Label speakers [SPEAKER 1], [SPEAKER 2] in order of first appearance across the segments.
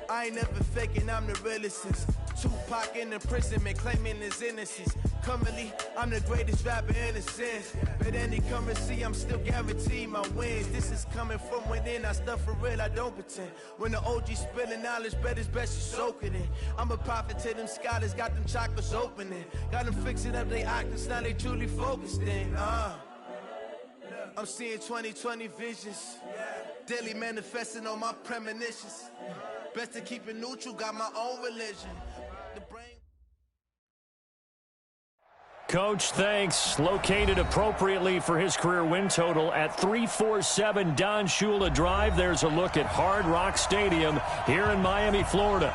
[SPEAKER 1] I ain't never faking, I'm the realest since Tupac in imprisonment, claiming his innocence. Currently, I'm the greatest rapper in a sense. But any currency, I'm still guaranteed my wins. This is coming from within, I stuff for real, I don't pretend. When the OG spilling knowledge, bet it's best you soak it in. I'm a prophet to them scholars, got them chakras opening. Got them fixing up they octaves, now they truly focused in. I'm seeing 2020 visions. Daily manifesting on my premonitions. Best to keep it neutral, got my own religion. The brain.
[SPEAKER 2] Coach, thanks. Located appropriately for his career win total at 347 Don Shula Drive. There's a look at Hard Rock Stadium here in Miami, Florida.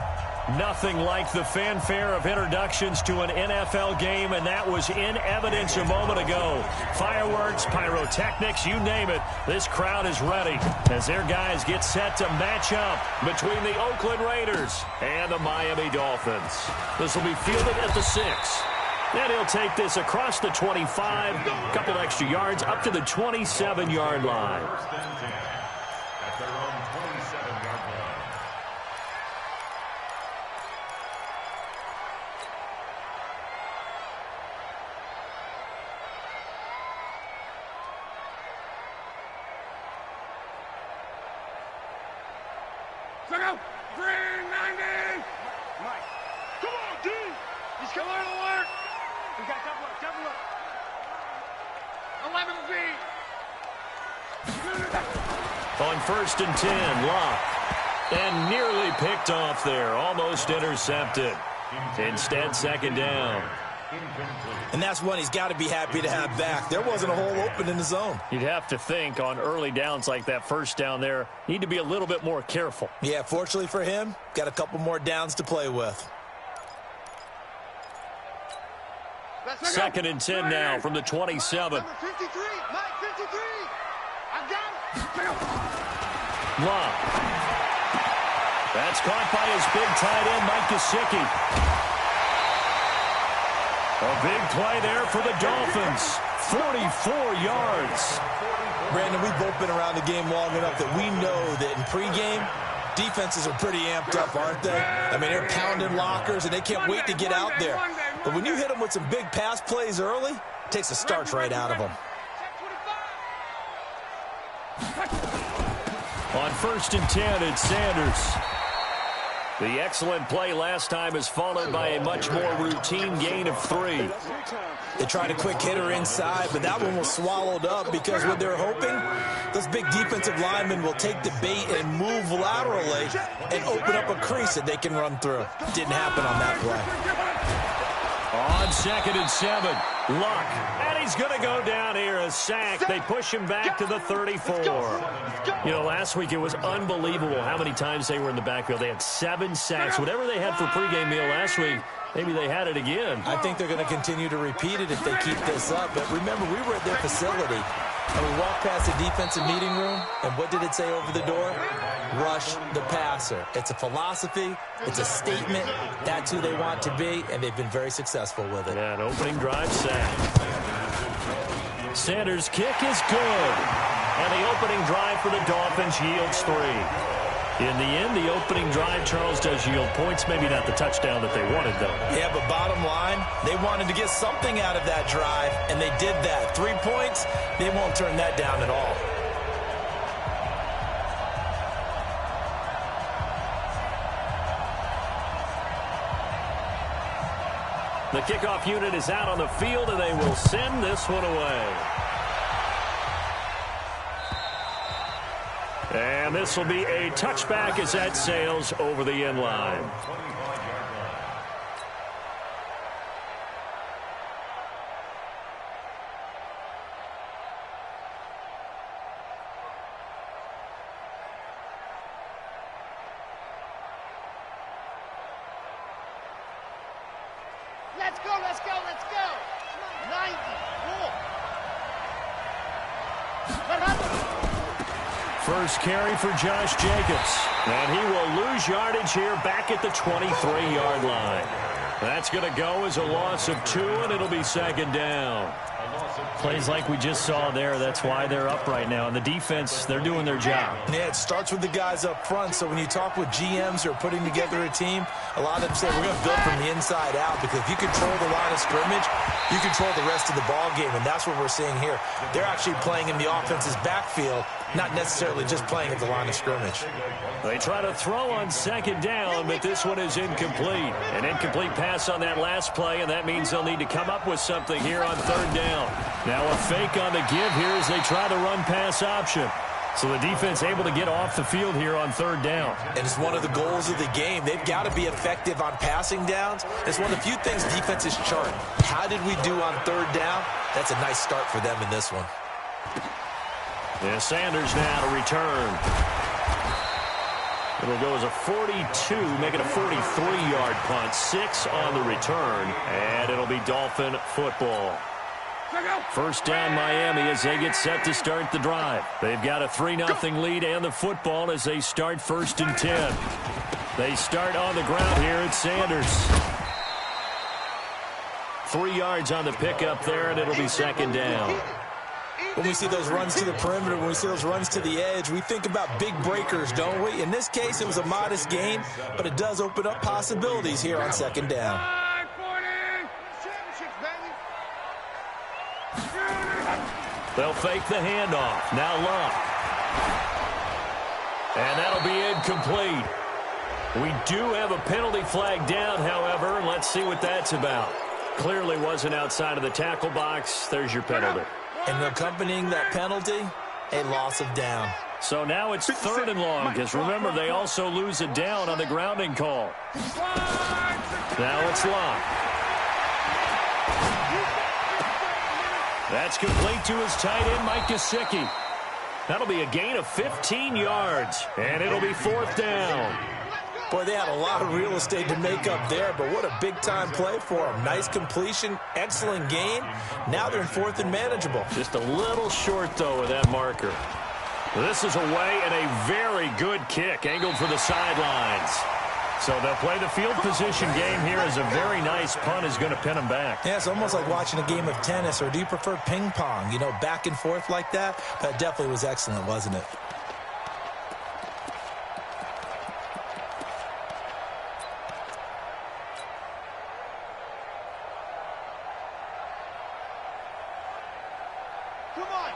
[SPEAKER 2] Nothing like the fanfare of introductions to an NFL game, and that was in evidence a moment ago. Fireworks, pyrotechnics, you name it. This crowd is ready as their guys get set to match up between the Oakland Raiders and the Miami Dolphins. This will be fielded at the 6. And he'll take this across the 25, a couple extra yards up to the 27-yard line.
[SPEAKER 3] At their own 27-yard line.
[SPEAKER 4] Look out! 390! Mike. Come on, D! He's coming on alert! We got double up. 11 feet!
[SPEAKER 2] On 1st and 10, Locke. And nearly picked off there. Almost intercepted. Instead, 2nd down.
[SPEAKER 5] And that's one he's got to be happy to have back. There wasn't a hole open in the zone.
[SPEAKER 2] You'd have to think on early downs like that, 1st down there, need to be a little bit more careful.
[SPEAKER 5] Yeah, fortunately for him, got a couple more downs to play with.
[SPEAKER 2] 2nd and 10 now from the 27.
[SPEAKER 4] Number 53, Mike 53. I got it.
[SPEAKER 2] Locke. That's caught by his big tight end, Mike Gesicki. A big play there for the Dolphins. 44 yards.
[SPEAKER 5] Brandon, we've both been around the game long enough that we know that in pregame, defenses are pretty amped up, aren't they? I mean, they're pounding lockers, and they can't wait to get out there. But when you hit them with some big pass plays early, it takes the starch right out of them.
[SPEAKER 2] On 1st and 10, it's Sanders. The excellent play last time is followed by a much more routine gain of 3.
[SPEAKER 5] They tried a quick hitter inside, but that one was swallowed up because what they're hoping, those big defensive linemen will take the bait and move laterally and open up a crease that they can run through. Didn't happen on that play.
[SPEAKER 2] On 2nd and 7, Luck. And he's going to go down here, a sack. They push him back to the 34. You know, last week it was unbelievable how many times they were in the backfield. They had 7 sacks. Whatever they had for pregame meal last week, maybe they had it again.
[SPEAKER 5] I think they're going to continue to repeat it if they keep this up. But remember, we were at their facility, and we walked past the defensive meeting room, and what did it say over the door? Rush the passer. It's a philosophy. It's a statement. That's who they want to be, and they've been very successful with it.
[SPEAKER 2] Yeah, an opening drive sack. Sanders' kick is good. And the opening drive for the Dolphins yields 3. In the end, the opening drive, Charles, does yield points. Maybe not the touchdown that they wanted, though.
[SPEAKER 5] Yeah, but bottom line, they wanted to get something out of that drive, and they did that. 3 points, they won't turn that down at all.
[SPEAKER 2] The kickoff unit is out on the field, and they will send this one away. And this will be a touchback as that sails over the end line.
[SPEAKER 4] Let's go, let's go, let's go. 90,
[SPEAKER 2] First carry for Josh Jacobs. And he will lose yardage here back at the 23-yard line. That's going to go as a loss of 2, and it'll be second down.
[SPEAKER 6] Plays like we just saw there. That's why they're up right now. And the defense, they're doing their job.
[SPEAKER 5] Yeah, it starts with the guys up front. So when you talk with GMs who are putting together a team, a lot of them say we're going to build from the inside out, because if you control the line of scrimmage, you control the rest of the ball game, and that's what we're seeing here. They're actually playing in the offense's backfield, not necessarily just playing at the line of scrimmage.
[SPEAKER 2] They try to throw on second down, but this one is incomplete. An incomplete pass on that last play, and that means they'll need to come up with something here on third down. Now a fake on the give here as they try the run-pass option. So the defense able to get off the field here on third down.
[SPEAKER 5] And it's one of the goals of the game. They've got to be effective on passing downs. It's one of the few things defenses chart. How did we do on third down? That's a nice start for them in this one.
[SPEAKER 2] Yeah, Sanders now to return. It'll go as a 42, make it a 43-yard punt. 6 on the return, and it'll be Dolphin football. First down Miami as they get set to start the drive. They've got a 3-0 lead and the football as they start 1st and 10. They start on the ground here at Sanders. 3 yards on the pickup there, and it'll be second down.
[SPEAKER 5] When we see those runs to the perimeter, when we see those runs to the edge, we think about big breakers, don't we? In this case, it was a modest gain, but it does open up possibilities here on second down.
[SPEAKER 2] They'll fake the handoff. Now Love. And that'll be incomplete. We do have a penalty flag down, however, and let's see what that's about. Clearly wasn't outside of the tackle box. There's your penalty.
[SPEAKER 5] And accompanying that penalty, a loss of down.
[SPEAKER 2] So now it's 3rd and long, because remember, they also lose a down on the grounding call. Now it's Love. That's complete to his tight end, Mike Gesicki. That'll be a gain of 15 yards, and it'll be 4th down.
[SPEAKER 5] Boy, they had a lot of real estate to make up there, but what a big-time play for them. Nice completion, excellent gain. Now they're in 4th and manageable.
[SPEAKER 2] Just a little short, though, with that marker. This is away, and a very good kick, angled for the sidelines. So they'll play the field position game here as a very nice punt is going to pin them back.
[SPEAKER 5] Yeah, it's almost like watching a game of tennis, or do you prefer ping pong? You know, back and forth like that? That definitely was excellent, wasn't it?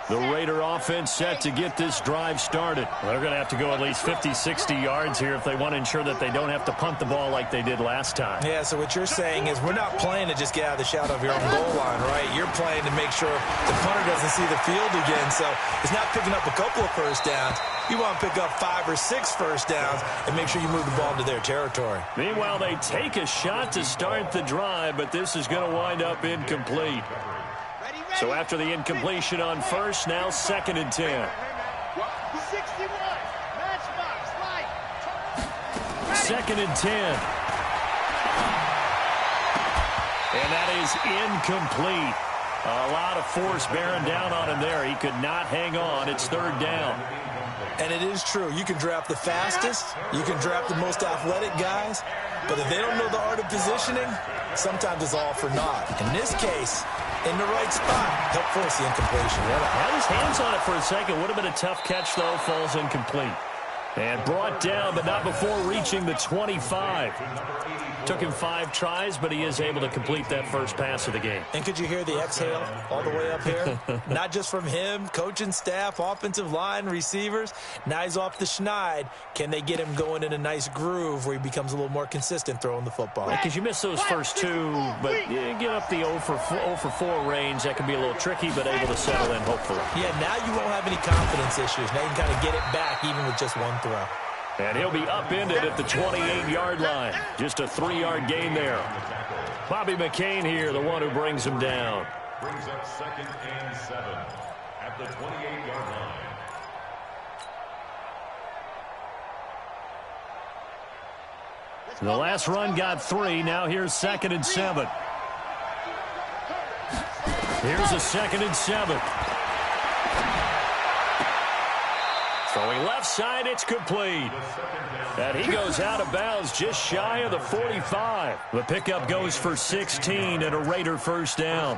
[SPEAKER 2] The Raider offense set to get this drive started. They're going to have to go at least 50, 60 yards here if they want to ensure that they don't have to punt the ball like they did last time.
[SPEAKER 5] Yeah, so what you're saying is we're not playing to just get out of the shadow of your own goal line, right? You're playing to make sure the punter doesn't see the field again. So it's not picking up a couple of first downs. You want to pick up 5 or 6 first downs and make sure you move the ball into their territory.
[SPEAKER 2] Meanwhile, they take a shot to start the drive, but this is going to wind up incomplete. So after the incompletion on first, now 2nd and 10.
[SPEAKER 4] 61. Matchbox, light.
[SPEAKER 2] 2nd and 10. And that is incomplete. A lot of force bearing down on him there. He could not hang on. It's 3rd down.
[SPEAKER 5] And it is true. You can draft the fastest. You can draft the most athletic guys. But if they don't know the art of positioning, sometimes it's all for naught. In this case, in the right spot, help force the incompletion.
[SPEAKER 2] Yeah, had his hands on it for a second. Would have been a tough catch, though. Falls incomplete. And brought down, but not before reaching the 25. Took him 5 tries, but he is able to complete that first pass of the game.
[SPEAKER 5] And could you hear the exhale all the way up here? Not just from him, coaching staff, offensive line, receivers. Now he's off the schneid. Can they get him going in a nice groove where he becomes a little more consistent throwing the football?
[SPEAKER 2] Because you miss those first 2, but you get up the 0 for 4 range. That can be a little tricky, but able to settle in, hopefully.
[SPEAKER 5] Yeah, now you won't have any confidence issues. Now you can kind of get it back even with just 1 throw.
[SPEAKER 2] And he'll be upended at the 28-yard line. Just a 3-yard gain there. Bobby McCain here, the one who brings him down.
[SPEAKER 3] Brings up 2nd and 7 at the 28-yard line.
[SPEAKER 2] The last run got 3. Now here's 2nd and 7. Here's a 2nd and 7. Throwing left side, it's complete. And he goes out of bounds just shy of the 45. The pickup goes for 16 and a Raider first down.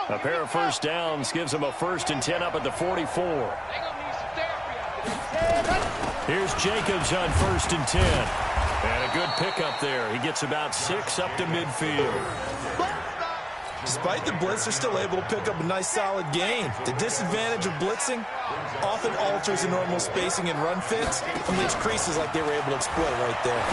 [SPEAKER 2] A pair of first downs gives him a 1st and 10 up at the 44. Here's Jacobs on 1st and 10. And a good pickup there. He gets about 6 up to midfield.
[SPEAKER 5] Despite the blitz, they're still able to pick up a nice solid gain. The disadvantage of blitzing often alters the normal spacing and run fits and leaves creases like they were able to exploit right there.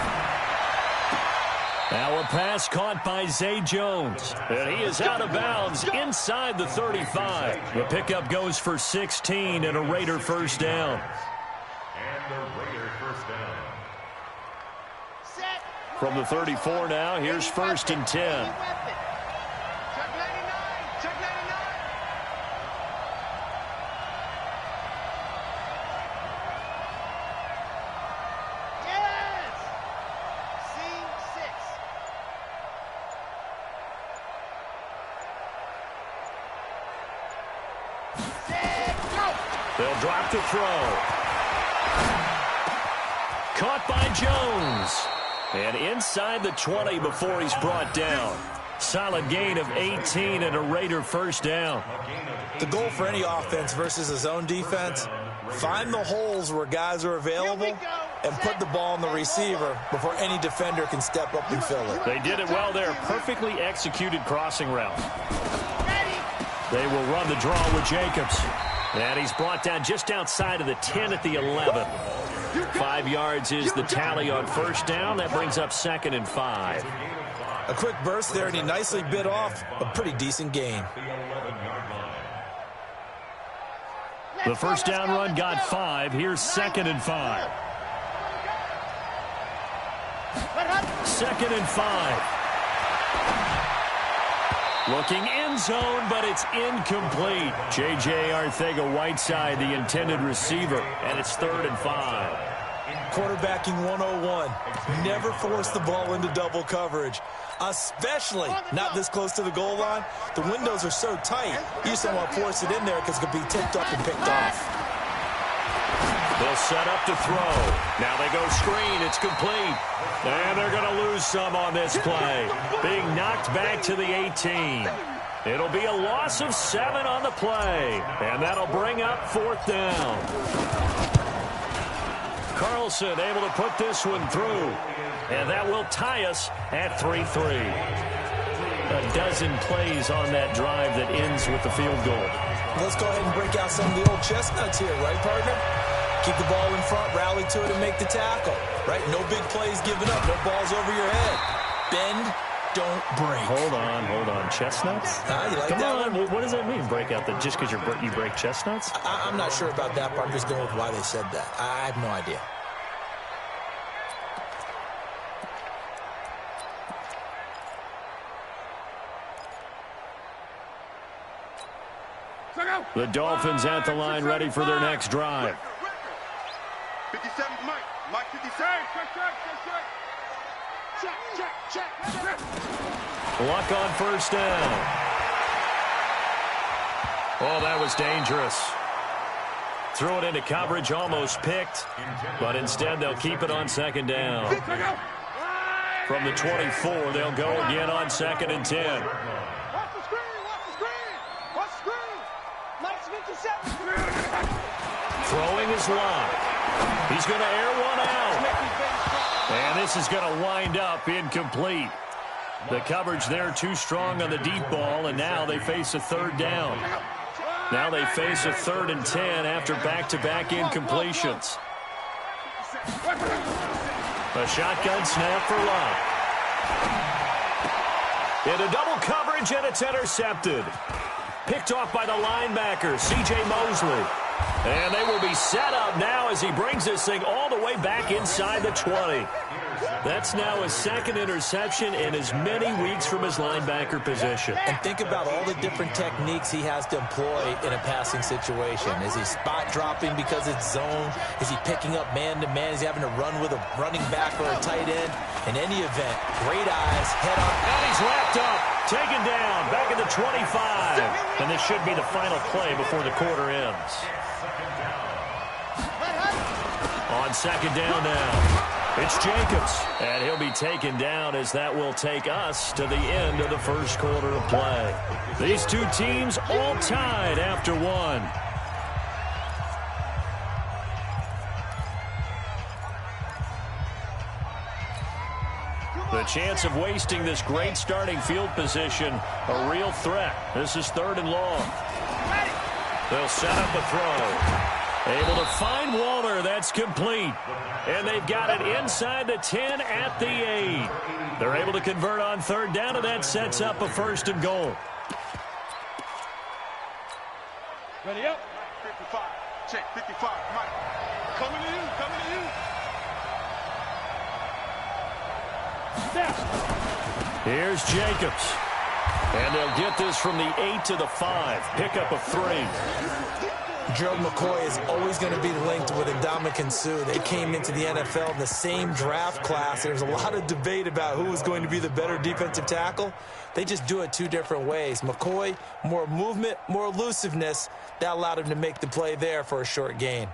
[SPEAKER 2] Now a pass caught by Zay Jones. And he is out of bounds inside the 35. The pickup goes for 16 and a Raider first down.
[SPEAKER 3] And the Raider first down.
[SPEAKER 2] From the 34 now, here's 1st and 10. They'll drop to throw. Caught by Jones. And inside the 20 before he's brought down. Solid gain of 18 and a Raider first down.
[SPEAKER 5] The goal for any offense versus a zone defense, find the holes where guys are available and put the ball on the receiver before any defender can step up and fill it.
[SPEAKER 2] They did it well there. Perfectly executed crossing route. They will run the draw with Jacobs. And he's brought down just outside of the 10 at the 11. 5 yards is the tally on first down. That brings up 2nd and 5.
[SPEAKER 5] A quick burst there, and he nicely bit off a pretty decent gain.
[SPEAKER 2] The first down run got 5. Here's 2nd and 5. 2nd and 5. Looking end zone, but it's incomplete. J.J. Arcega-Whiteside, the intended receiver, and it's 3rd and 5.
[SPEAKER 5] Quarterbacking 101. Never force the ball into double coverage, especially not this close to the goal line. The windows are so tight, you just don't want to force it in there because it could be tipped up and picked off.
[SPEAKER 2] They'll set up to throw. Now they go screen. It's complete. And they're going to lose some on this play. Being knocked back to the 18. It'll be a loss of 7 on the play. And that'll bring up 4th down. Carlson able to put this one through. And that will tie us at 3-3. A dozen plays on that drive that ends with the field goal.
[SPEAKER 5] Let's go ahead and break out some of the old chestnuts here, right, partner? Keep the ball in front, rally to it, and make the tackle, right? No big plays given up, no balls over your head. Bend, don't break.
[SPEAKER 2] Hold on. Chestnuts?
[SPEAKER 5] You like
[SPEAKER 2] Come
[SPEAKER 5] that
[SPEAKER 2] on.
[SPEAKER 5] one?
[SPEAKER 2] What does that mean, break out? Just because you break chestnuts?
[SPEAKER 5] I'm not sure about that, but I'm just going with why they said that. I have no idea.
[SPEAKER 2] The Dolphins at the line, ready for their next drive.
[SPEAKER 4] 57, Mike 57. Check.
[SPEAKER 2] Luck on first down. Oh, that was dangerous. Threw it into coverage, almost picked, but instead they'll keep it on 2nd down. From the 24, they'll go again on 2nd and 10. Throwing his lock. He's going to air one out. And this is going to wind up incomplete. The coverage there too strong on the deep ball, and now they face a 3rd down. Now they face a 3rd and 10 after back-to-back incompletions. A shotgun snap for Locke. Into double coverage, and it's intercepted. Picked off by the linebacker, C.J. Mosley. And they will be set up now as he brings this thing all the way back inside the 20. That's now his second interception in as many weeks from his linebacker position.
[SPEAKER 5] And think about all the different techniques he has to employ in a passing situation. Is he spot dropping because it's zone? Is he picking up man-to-man? Is he having to run with a running back or a tight end? In any event, great eyes, head on.
[SPEAKER 2] And he's wrapped up, taken down, back at the 25. And this should be the final play before the quarter ends. On second down now, it's Jacobs. And he'll be taken down as that will take us to the end of the first quarter of play. These two teams all tied after one. The chance of wasting this great starting field position, a real threat. This is 3rd and long. They'll set up a throw. Able to find Walter. That's complete. And they've got it inside the 10 at the 8. They're able to convert on 3rd down, and that sets up a 1st and goal.
[SPEAKER 4] Ready up. 55. Check 55. Mike. Coming to you. Coming to you.
[SPEAKER 2] Here's Jacobs. And they'll get this from the 8 to the 5. Pick up a 3.
[SPEAKER 5] Gerald McCoy is always going to be linked with Ndamukong Suh. They came into the NFL in the same draft class. There's a lot of debate about who was going to be the better defensive tackle. They just do it 2 different ways. McCoy, more movement, more elusiveness. That allowed him to make the play there for a short gain.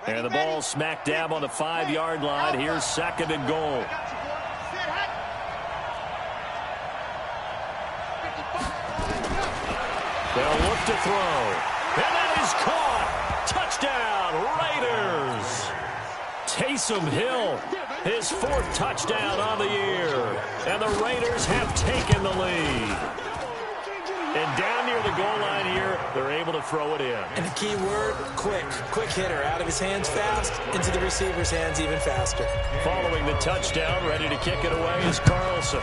[SPEAKER 2] And the ball smack dab on the 5-yard line. Here's 2nd and goal. They'll look to throw. And that is caught. Touchdown, Raiders. Taysom Hill, his 4th touchdown on the year. And the Raiders have taken the lead. And down near the goal line here, they're able to throw it in.
[SPEAKER 5] And the key word, quick. Quick hitter. Out of his hands fast, into the receiver's hands even faster.
[SPEAKER 2] Following the touchdown, ready to kick it away is Carlson.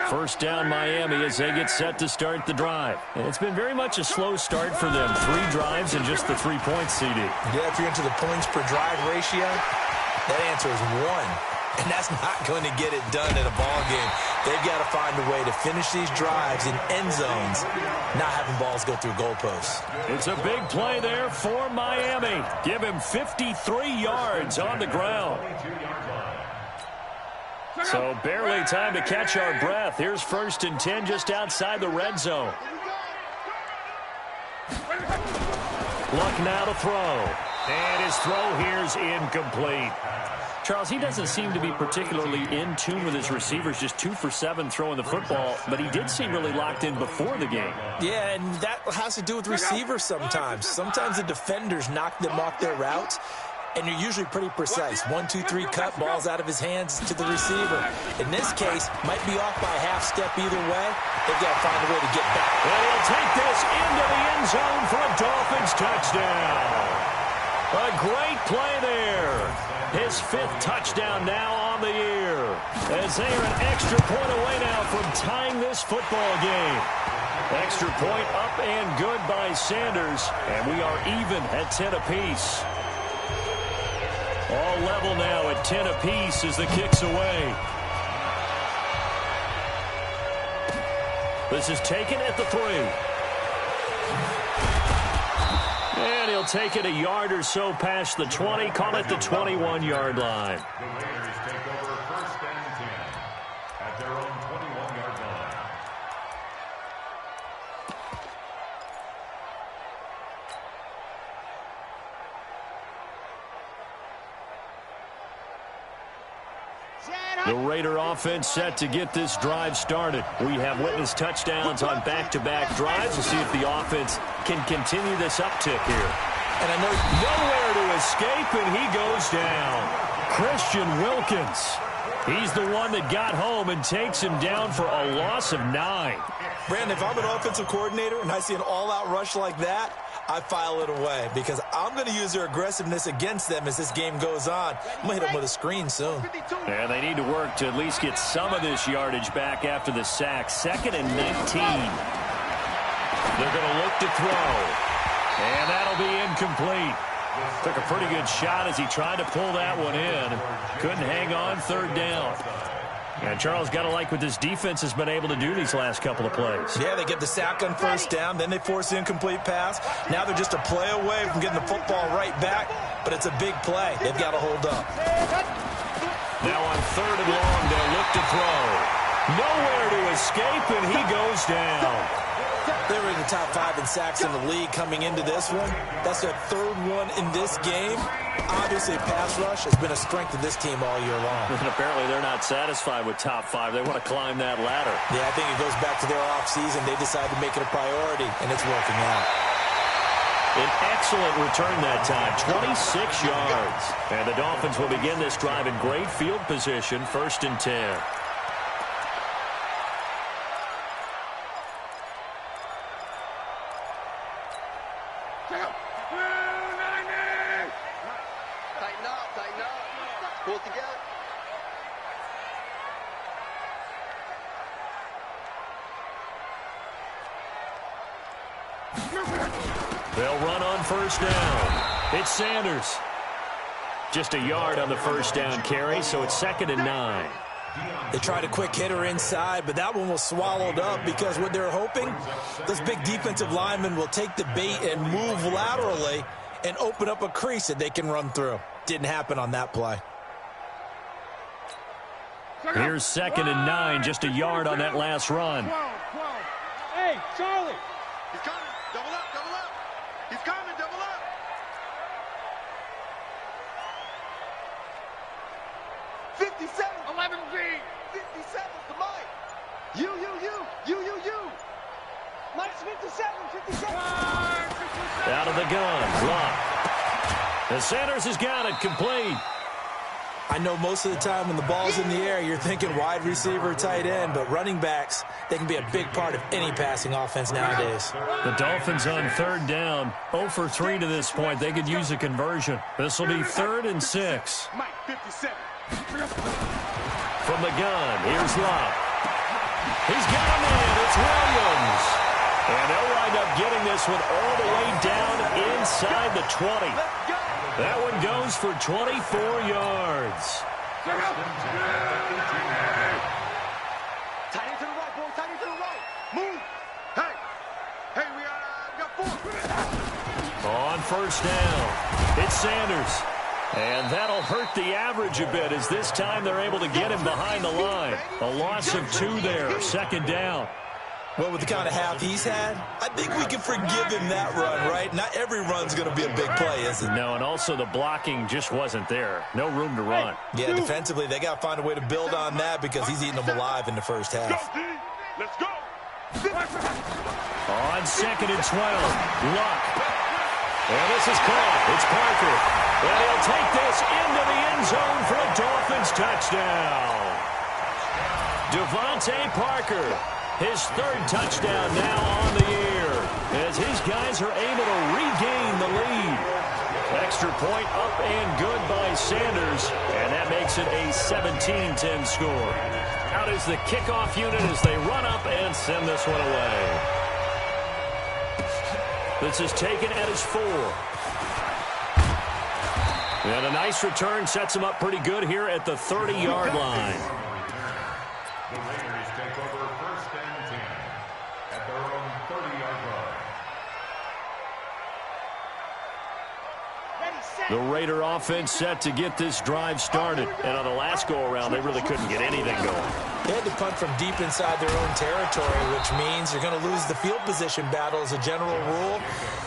[SPEAKER 2] First down Miami as they get set to start the drive. And it's been very much a slow start for them. 3 drives and just the 3 points, CD.
[SPEAKER 5] Yeah, if you're into the points per drive ratio, that answer is 1. And that's not going to get it done in a ball game. They've got to find a way to finish these drives in end zones, not having balls go through goalposts.
[SPEAKER 2] It's a big play there for Miami. Give him 53 yards on the ground. So barely time to catch our breath. Here's 1st and 10 just outside the red zone. Luck now to throw. And his throw here's incomplete. Charles, he doesn't seem to be particularly in tune with his receivers, just 2 for 7 throwing the football, but he did seem really locked in before the game.
[SPEAKER 5] Yeah, and that has to do with receivers sometimes. Sometimes the defenders knock them off their routes, and you're usually pretty precise. 1, 2, 3 cut, balls out of his hands to the receiver. In this case, might be off by a half step either way. They've got to find a way to get back.
[SPEAKER 2] And he'll take this into the end zone for a Dolphins touchdown. A great play there. His 5th touchdown now on the year. As they are an extra point away now from tying this football game. Extra point up and good by Sanders. And we are even at 10 apiece. All level now at 10 apiece as the kick's away. This is taken at the 3. And he'll take it a yard or so past the 20, call it the 21-yard line.
[SPEAKER 3] The Raiders take over 1st and 10 at their own 21-yard line.
[SPEAKER 2] The Raider offense set to get this drive started. We have witnessed touchdowns on back-to-back drives. We'll see if the offense can continue this uptick here.
[SPEAKER 5] And I know
[SPEAKER 2] nowhere to escape, and he goes down. Christian Wilkins He's the one that got home and takes him down for a loss of 9.
[SPEAKER 5] Brandon, if I'm an offensive coordinator and I see an all-out rush like that, I file it away because I'm going to use their aggressiveness against them as this game goes on. I'm going to hit them with a screen soon.
[SPEAKER 2] And they need to work to at least get some of this yardage back after the sack. 2nd and 19. They're going to look to throw. And that'll be incomplete. Took a pretty good shot as he tried to pull that one in. Couldn't hang on 3rd down. And Charles, got to like what this defense has been able to do these last couple of plays.
[SPEAKER 5] Yeah, they get the sack on 1st down, then they force the incomplete pass. Now they're just a play away from getting the football right back, but it's a big play. They've got to hold up.
[SPEAKER 2] Now on 3rd and long, they'll look to throw. Nowhere to escape, and he goes down.
[SPEAKER 5] They were in the top 5 in sacks in the league coming into this one. That's their 3rd one in this game. Obviously, pass rush has been a strength of this team all year long.
[SPEAKER 2] And apparently they're not satisfied with top 5. They want to climb that ladder.
[SPEAKER 5] Yeah, I think it goes back to their offseason. They decided to make it a priority, and it's working out.
[SPEAKER 2] An excellent return that time, 26 yards. And the Dolphins will begin this drive in great field position, 1st and 10. They'll run on 1st down. It's Sanders. Just a yard on the 1st down carry, so it's 2nd and 9.
[SPEAKER 5] They tried a quick hitter inside, but that one was swallowed up because what they're hoping, those big defensive linemen will take the bait and move laterally and open up a crease that they can run through. Didn't happen on that play.
[SPEAKER 2] Here's 2nd and 9, just a yard on that last run.
[SPEAKER 4] 12. Hey, Charlie. He's coming. Double up, double up. He's coming, double up. 57. 11 B. 57's the mic. You. Mike's 57.
[SPEAKER 2] Out of the gun, Luck. And Sanders has got it, complete.
[SPEAKER 5] I know most of the time when the ball's in the air, you're thinking wide receiver, tight end, but running backs, they can be a big part of any passing offense nowadays.
[SPEAKER 2] The Dolphins on 3rd down, 0 for 3 to this point. They could use a conversion. This will be 3rd and 6.
[SPEAKER 4] Mike 57.
[SPEAKER 2] From the gun, here's Love. He's got a man, it's Williams. And they'll wind up getting this one all the way down inside the 20. That one goes for 24 yards.
[SPEAKER 4] Tight end to the right, boy. Tight end to the right. Move. Hey, we got 4.
[SPEAKER 2] On 1st down, it's Sanders. And that'll hurt the average a bit as this time they're able to get him behind the line. A loss of 2 there, 2nd down.
[SPEAKER 5] Well, with the kind of half he's had, I think we can forgive him that run, right? Not every run's going to be a big play, is it?
[SPEAKER 2] No, and also the blocking just wasn't there. No room to run.
[SPEAKER 5] Yeah, defensively, they got to find a way to build on that because he's eating them alive in the 1st half.
[SPEAKER 4] Go, D. Let's go.
[SPEAKER 2] On 2nd and 12, Luck. And this is caught. It's Parker. And he'll take this into the end zone for a Dolphins touchdown. Devontae Parker, his 3rd touchdown now on the year, as his guys are able to regain the lead. Extra point up and good by Sanders, and that makes it a 17-10 score. Out is the kickoff unit as they run up and send this one away. This is taken at his 4. And a nice return sets him up pretty good here at the 30-yard line.
[SPEAKER 3] The Raiders take over 1st and 10 at their own 30-yard line.
[SPEAKER 2] The Raider offense set to get this drive started. And on the last go-around, they really couldn't get anything going.
[SPEAKER 5] They had to punt from deep inside their own territory, which means you're going to lose the field position battle as a general rule.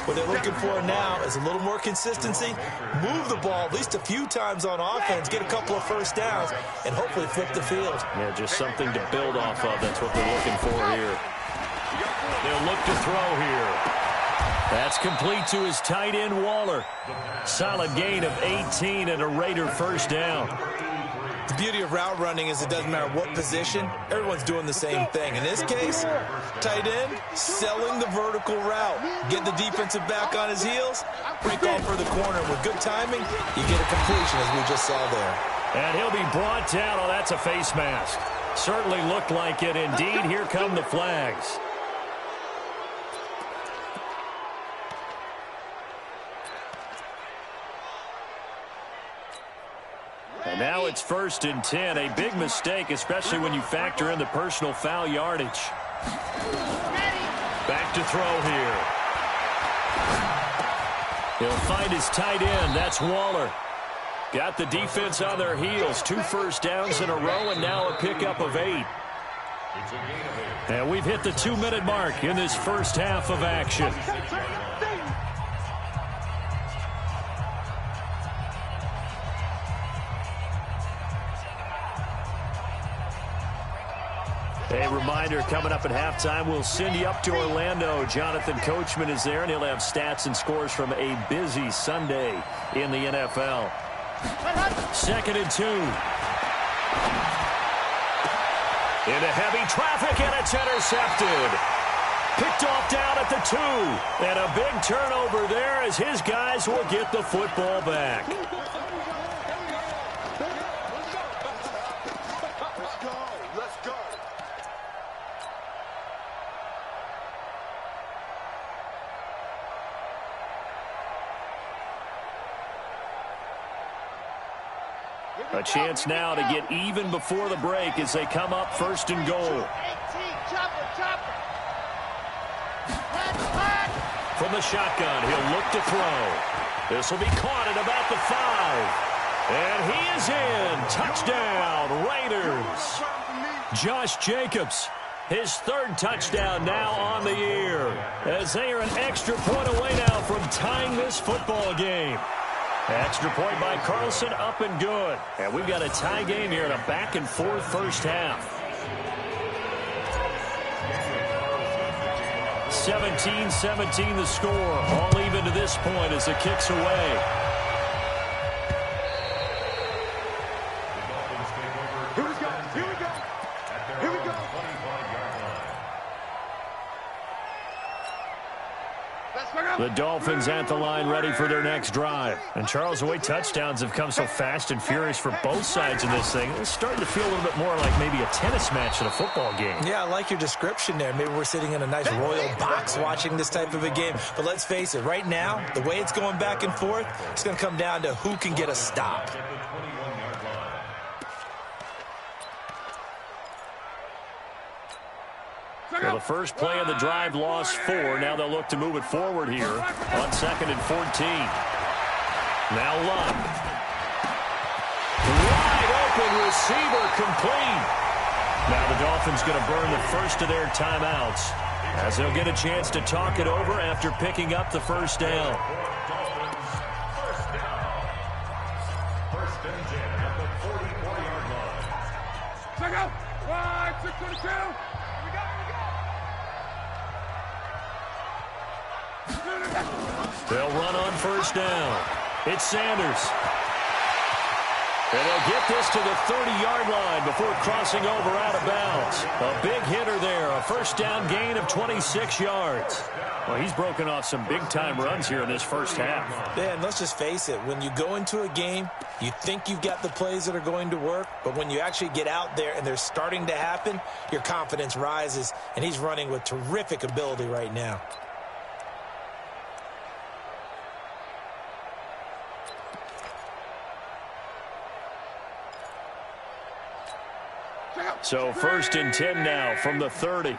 [SPEAKER 5] What they're looking for now is a little more consistency, move the ball at least a few times on offense, get a couple of 1st downs, and hopefully flip the field.
[SPEAKER 2] Yeah, just something to build off of. That's what they're looking for here. They'll look to throw here. That's complete to his tight end, Waller. Solid gain of 18 and a Raider 1st down.
[SPEAKER 5] The beauty of route running is it doesn't matter what position, everyone's doing the same thing. In this case, tight end, selling the vertical route. Get the defensive back on his heels, break off for the corner. With good timing, you get a completion, as we just saw there.
[SPEAKER 2] And he'll be brought down. Oh, that's a face mask. Certainly looked like it. Indeed, here come the flags. And now it's 1st and 10. A big mistake, especially when you factor in the personal foul yardage. Back to throw here. He'll find his tight end. That's Waller. Got the defense on their heels. 2 first downs in a row, and now a pickup of 8. And we've hit the 2-minute mark in this first half of action. A reminder, coming up at halftime, we'll send you up to Orlando. Jonathan Coachman is there, and he'll have stats and scores from a busy Sunday in the NFL. 2nd and 2. Into heavy traffic, and it's intercepted. Picked off down at the 2. And a big turnover there as his guys will get the football back. A chance now to get even before the break as they come up 1st and goal. From the shotgun, he'll look to throw. This will be caught at about the 5. And he is in. Touchdown, Raiders. Josh Jacobs, his 3rd touchdown now on the year, as they are an extra point away now from tying this football game. Extra point by Carlson, up and good. And we've got a tie game here in a back-and-forth first half. 17-17 the score. All even to this point as it kicks away.
[SPEAKER 4] Here we go. Here we go.
[SPEAKER 2] The Dolphins at the line ready for their next drive. And Charles, the way touchdowns have come so fast and furious for both sides in this thing, it's starting to feel a little bit more like maybe a tennis match in a football game.
[SPEAKER 5] Yeah, I like your description there. Maybe we're sitting in a nice royal box watching this type of a game. But let's face it, right now, the way it's going back and forth, it's going to come down to who can get a stop.
[SPEAKER 2] Well, the first play of the drive lost 4. Now they'll look to move it forward here on 2nd and 14. Now Luck. Wide open receiver complete. Now the Dolphins going to burn the first of their timeouts as they'll get a chance to talk it over after picking up the first down.
[SPEAKER 3] First and 10 at the 44-yard line.
[SPEAKER 4] Check out. 622.
[SPEAKER 2] They'll run on first down. It's Sanders. And they'll get this to the 30-yard line before crossing over out of bounds. A big hitter there, a first down gain of 26 yards. Well, he's broken off some big-time runs here in this first half.
[SPEAKER 5] Yeah, and let's just face it. When you go into a game, you think you've got the plays that are going to work, but when you actually get out there and they're starting to happen, your confidence rises, and he's running with terrific ability right now.
[SPEAKER 2] So 1st and 10 now from the 30.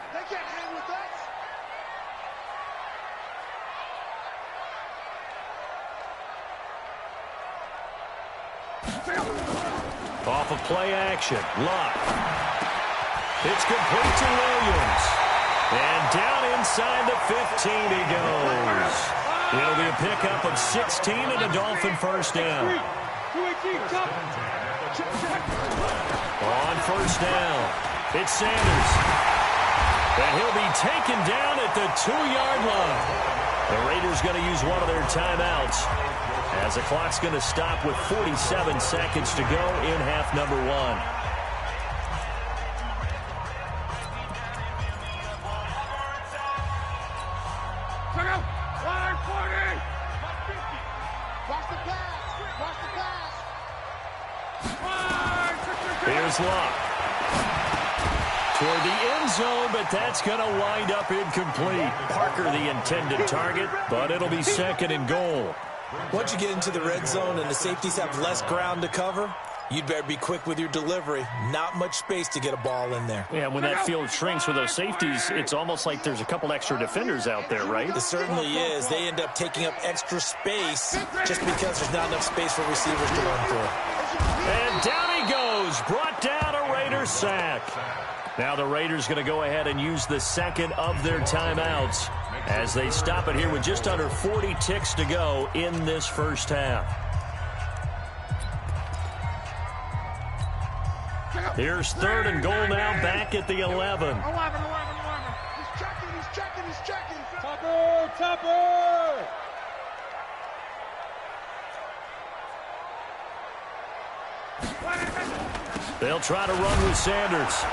[SPEAKER 2] Off of play action. Luck. It's complete to Williams. And down inside the 15 he goes. It'll be a pickup of 16 and a Dolphin first down. On first down, it's Sanders. And he'll be taken down at the 2-yard line. The Raiders going to use one of their timeouts as the clock's going to stop with 47 seconds to go in half number 1. Here's Locke. Toward the end zone, but that's going to wind up incomplete. Parker the intended target, but it'll be second and goal.
[SPEAKER 5] Once you get into the red zone and the safeties have less ground to cover, you'd better be quick with your delivery. Not much space to get a ball in there.
[SPEAKER 2] Yeah, when that field shrinks with those safeties, it's almost like there's a couple extra defenders out there, right?
[SPEAKER 5] It certainly is. They end up taking up extra space just because there's not enough space for receivers to run through.
[SPEAKER 2] And down he goes. Brought down a Raiders sack. Now the Raiders going to go ahead and use the second of their timeouts as they stop it here with just under 40 ticks to go in this first half. Here's third and goal now back at the 11.
[SPEAKER 4] He's checking. Tupper!
[SPEAKER 2] They'll try to run with Sanders.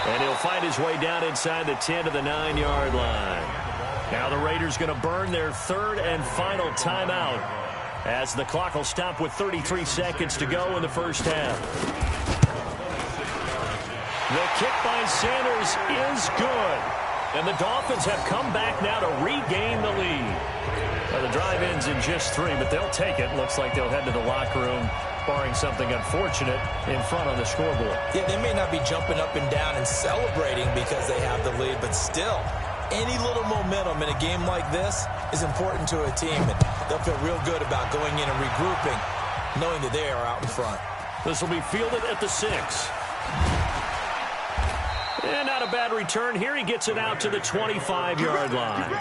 [SPEAKER 2] And he'll find his way down inside the 10 to the 9-yard line. Now the Raiders going to burn their third and final timeout as the clock will stop with 33 seconds to go in the first half. The kick by Sanders is good. And the Dolphins have come back now to regain the lead. Well, the drive ends in just 3, but they'll take it. Looks like they'll head to the locker room, barring something unfortunate, in front on the scoreboard.
[SPEAKER 5] Yeah, they may not be jumping up and down and celebrating because they have the lead, but still, any little momentum in a game like this is important to a team, and they'll feel real good about going in and regrouping, knowing that they are out in front.
[SPEAKER 2] This will be fielded at the 6. And not a bad return. Here he gets it out to the 25-yard line.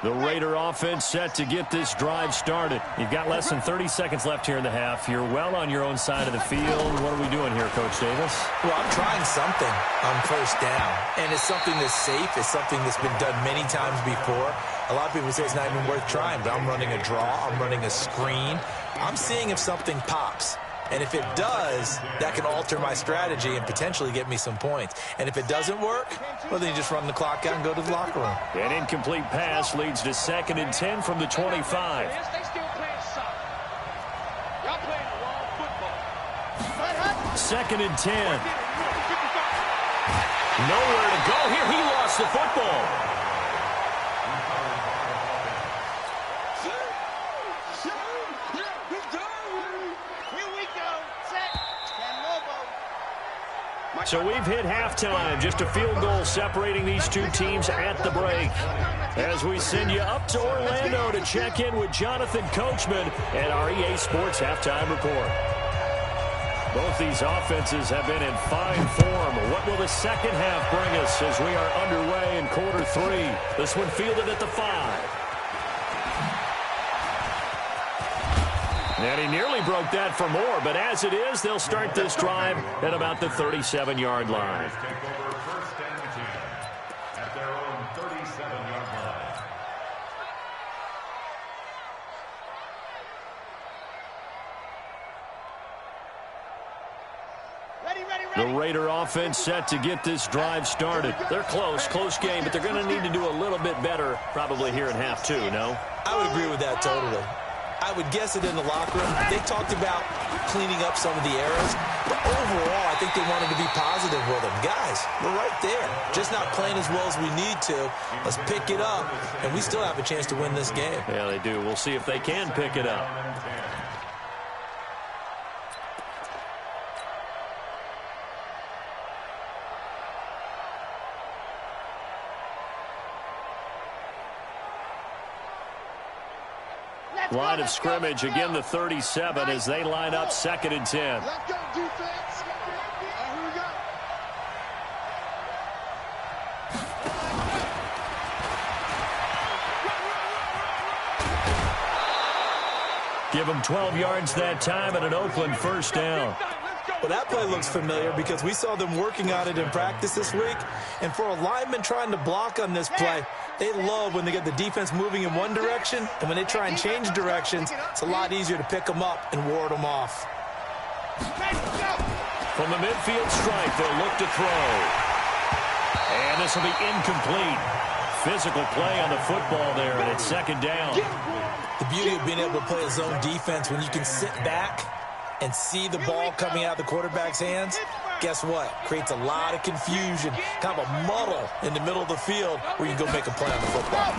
[SPEAKER 2] The Raider offense set to get this drive started. You've got less than 30 seconds left here in the half. You're well on your own side of the field. What are we doing here, Coach Davis?
[SPEAKER 5] Well, I'm trying something on first down, and it's something that's safe. It's something that's been done many times before. A lot of people say it's not even worth trying, but I'm running a draw. I'm running a screen. I'm seeing if something pops. And if it does, that can alter my strategy and potentially get me some points. And if it doesn't work, well, then you just run the clock out and go to the locker room.
[SPEAKER 2] An incomplete pass leads to 2nd and 10 from the 25.
[SPEAKER 4] They still playing soccer. Y'all playing the wrong football.
[SPEAKER 2] 2nd and 10. Nowhere to go here. He lost the football. So we've hit halftime. Just a field goal separating these two teams at the break. As we send you up to Orlando to check in with Jonathan Coachman at our EA Sports Halftime Report. Both these offenses have been in fine form. What will the second half bring us as we are underway in quarter 3? This one fielded at the 5. And he nearly broke that for more, but as it is, they'll start this drive at about the 37-yard line.
[SPEAKER 3] Take over first and 10 at their own 37-yard line.
[SPEAKER 2] The Raider offense set to get this drive started. They're close game, but they're going to need to do a little bit better probably here in half 2, no?
[SPEAKER 5] I would agree with that totally. I would guess it in the locker room. They talked about cleaning up some of the errors, but overall, I think they wanted to be positive with them. Guys, we're right there. Just not playing as well as we need to. Let's pick it up, and we still have a chance to win this game.
[SPEAKER 2] Yeah, they do. We'll see if they can pick it up. Line of scrimmage, again the 37 as they line up 2nd and 10.
[SPEAKER 4] Let's go, defense. Here we go.
[SPEAKER 2] Give him 12 yards that time and an Oakland first down.
[SPEAKER 5] Well, that play looks familiar because we saw them working on it in practice this week. And for a lineman trying to block on this play, they love when they get the defense moving in one direction. And when they try and change directions, it's a lot easier to pick them up and ward them off.
[SPEAKER 2] From the midfield stripe, they'll look to throw. And this will be incomplete. Physical play on the football there, and it's second down.
[SPEAKER 5] The beauty of being able to play a zone defense when you can sit back and see the ball coming out of the quarterback's hands, guess what? Creates a lot of confusion, kind of a muddle in the middle of the field where you go make a play on the football.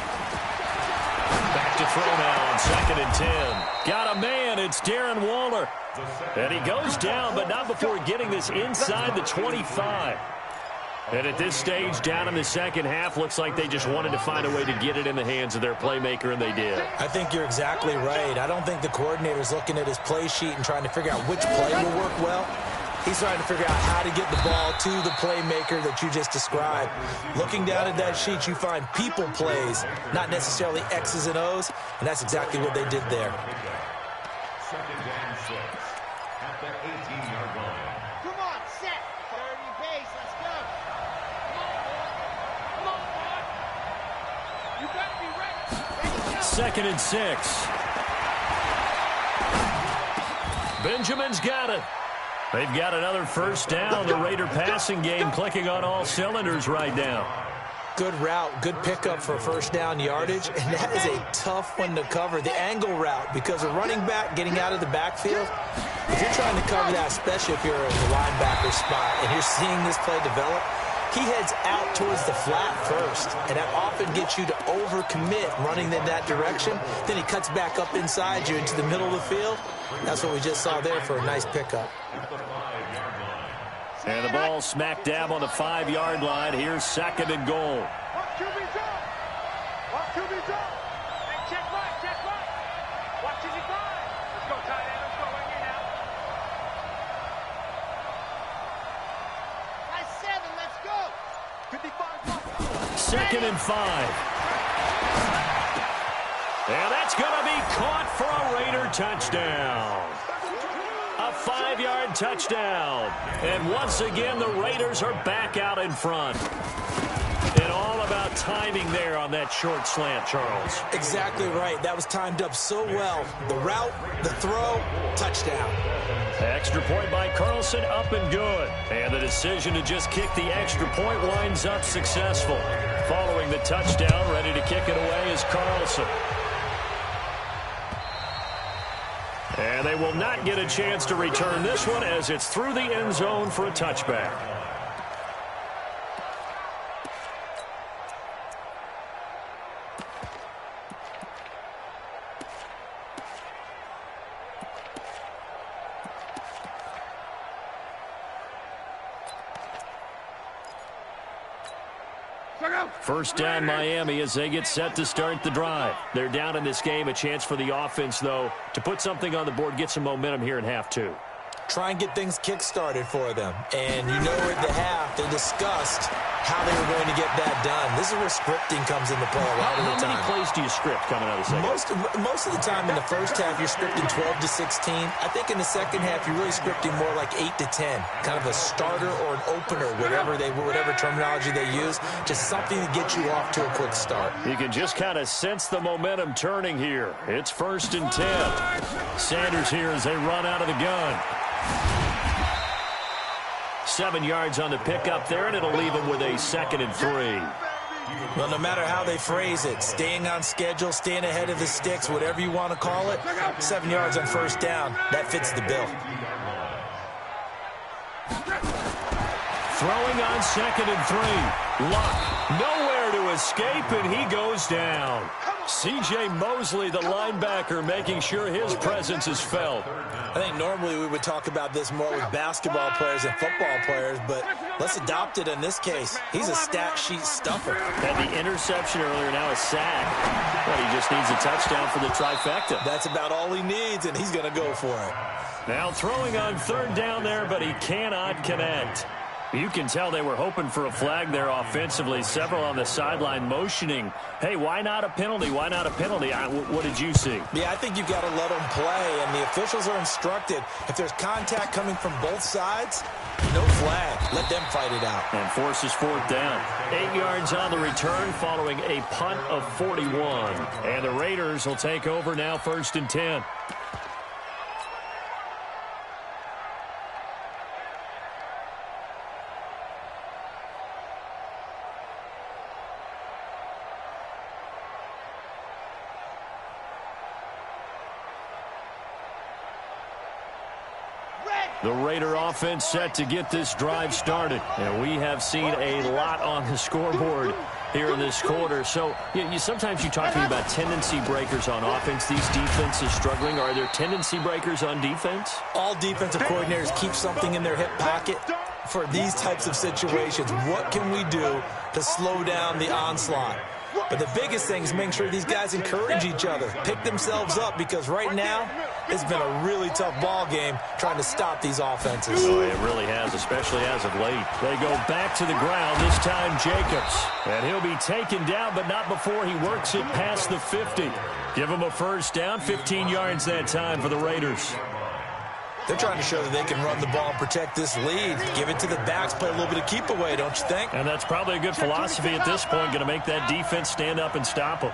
[SPEAKER 2] Back to throw now on 2nd and 10. Got a man, it's Darren Waller. And he goes down, but not before getting this inside the 25. And at this stage, down in the second half, looks like they just wanted to find a way to get it in the hands of their playmaker, and they did.
[SPEAKER 5] I think you're exactly right. I don't think the coordinator's looking at his play sheet and trying to figure out which play will work well. He's trying to figure out how to get the ball to the playmaker that you just described. Looking down at that sheet, you find people plays, not necessarily X's and O's, and that's exactly what they did there.
[SPEAKER 3] 2nd and 6 at the 18-yard line.
[SPEAKER 4] Come on, set. 30 pace, let's go. Come on, boy. You better be ready.
[SPEAKER 2] 2nd and 6. Benjamin's got it. They've got another first down. The Raider passing game clicking on all cylinders right now.
[SPEAKER 5] Good route, good pickup for first down yardage, and that is a tough one to cover, the angle route, because a running back getting out of the backfield, if you're trying to cover that, especially if you're in the linebacker spot and you're seeing this play develop, he heads out towards the flat first, and that often gets you to overcommit running in that direction. Then he cuts back up inside you into the middle of the field. That's what we just saw there for a nice pickup.
[SPEAKER 2] And the ball smack dab on the 5-yard line. Here's 2nd and goal.
[SPEAKER 4] Watch QB's up. Watch QB's up. Hey, check right, check right. Watch as he flies. Let's go, tight end. Let's go right here now. Nice 7. Let's go. 55.
[SPEAKER 2] 2nd and 5. And that's going to be caught for a Raider touchdown. A 5-yard touchdown. And once again, the Raiders are back out in front. And all about timing there on that short slant, Charles.
[SPEAKER 5] Exactly right. That was timed up so well. The route, the throw, touchdown.
[SPEAKER 2] Extra point by Carlson, up and good. And the decision to just kick the extra point winds up successful. Following the touchdown, ready to kick it away is Carlson. And they will not get a chance to return this one as it's through the end zone for a touchback. First down, Miami, as they get set to start the drive. They're down in this game. A chance for the offense, though, to put something on the board, get some momentum here in half 2.
[SPEAKER 5] Try and get things kick-started for them. And you know at the half, they discussed how they were going to get that done. This is where scripting comes into play a lot of the time.
[SPEAKER 2] How many plays do you script coming out of the second?
[SPEAKER 5] Most of the time in the first half, you're scripting 12 to 16. I think in the second half, you're really scripting more like 8 to 10. Kind of a starter or an opener, whatever terminology they use. Just something to get you off to a quick start.
[SPEAKER 2] You can just kind of sense the momentum turning here. It's 1st and 10. Sanders here as they run out of the gun. 7 yards on the pickup there, and it'll leave them with a 2nd and 3.
[SPEAKER 5] Well, no matter how they phrase it, staying on schedule, staying ahead of the sticks, whatever you want to call it, 7 yards on first down, that fits the bill.
[SPEAKER 2] Throwing on 2nd and 3. Luck, nowhere to escape, and he goes down. C.J. Mosley, the linebacker, making sure his presence is felt.
[SPEAKER 5] I think normally we would talk about this more with basketball players and football players, but let's adopt it in this case. He's a stat sheet stuffer.
[SPEAKER 2] Had the interception earlier, now a sack. But he just needs a touchdown for the trifecta.
[SPEAKER 5] That's about all he needs, and he's going to go for it.
[SPEAKER 2] Now throwing on 3rd down there, but he cannot connect. You can tell they were hoping for a flag there offensively. Several on the sideline motioning, hey, why not a penalty? Why not a penalty? What did you see?
[SPEAKER 5] Yeah, I think you've got to let them play, and the officials are instructed. If there's contact coming from both sides, no flag. Let them fight it out.
[SPEAKER 2] And forces fourth down. 8 yards on the return following a punt of 41. And the Raiders will take over now, 1st and 10. The Raider offense set to get this drive started. And we have seen a lot on the scoreboard here in this quarter. So sometimes you talk to me about tendency breakers on offense. These defenses struggling. Are there tendency breakers on defense?
[SPEAKER 5] All defensive coordinators keep something in their hip pocket for these types of situations. What can we do to slow down the onslaught? But the biggest thing is making sure these guys encourage each other, pick themselves up, because right now it's been a really tough ball game trying to stop these offenses.
[SPEAKER 2] Oh, it really has, especially as of late. They go back to the ground, this time Jacobs. And he'll be taken down, but not before he works it past the 50. Give him a first down, 15 yards that time for the Raiders.
[SPEAKER 5] They're trying to show that they can run the ball and protect this lead. Give it to the backs, play a little bit of keep away, don't you think?
[SPEAKER 2] And that's probably a good philosophy at this point, going to make that defense stand up and stop them.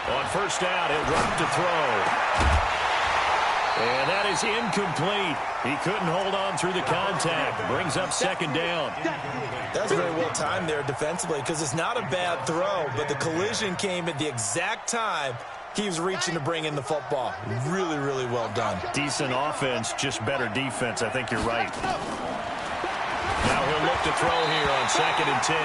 [SPEAKER 2] On first down, he'll drop to throw. And that is incomplete. He couldn't hold on through the contact. Brings up 2nd down.
[SPEAKER 5] That's very well timed there defensively, because it's not a bad throw, but the collision came at the exact time he was reaching to bring in the football. Really, really well done.
[SPEAKER 2] Decent offense, just better defense. I think you're right. Now he'll look to throw here on 2nd and 10.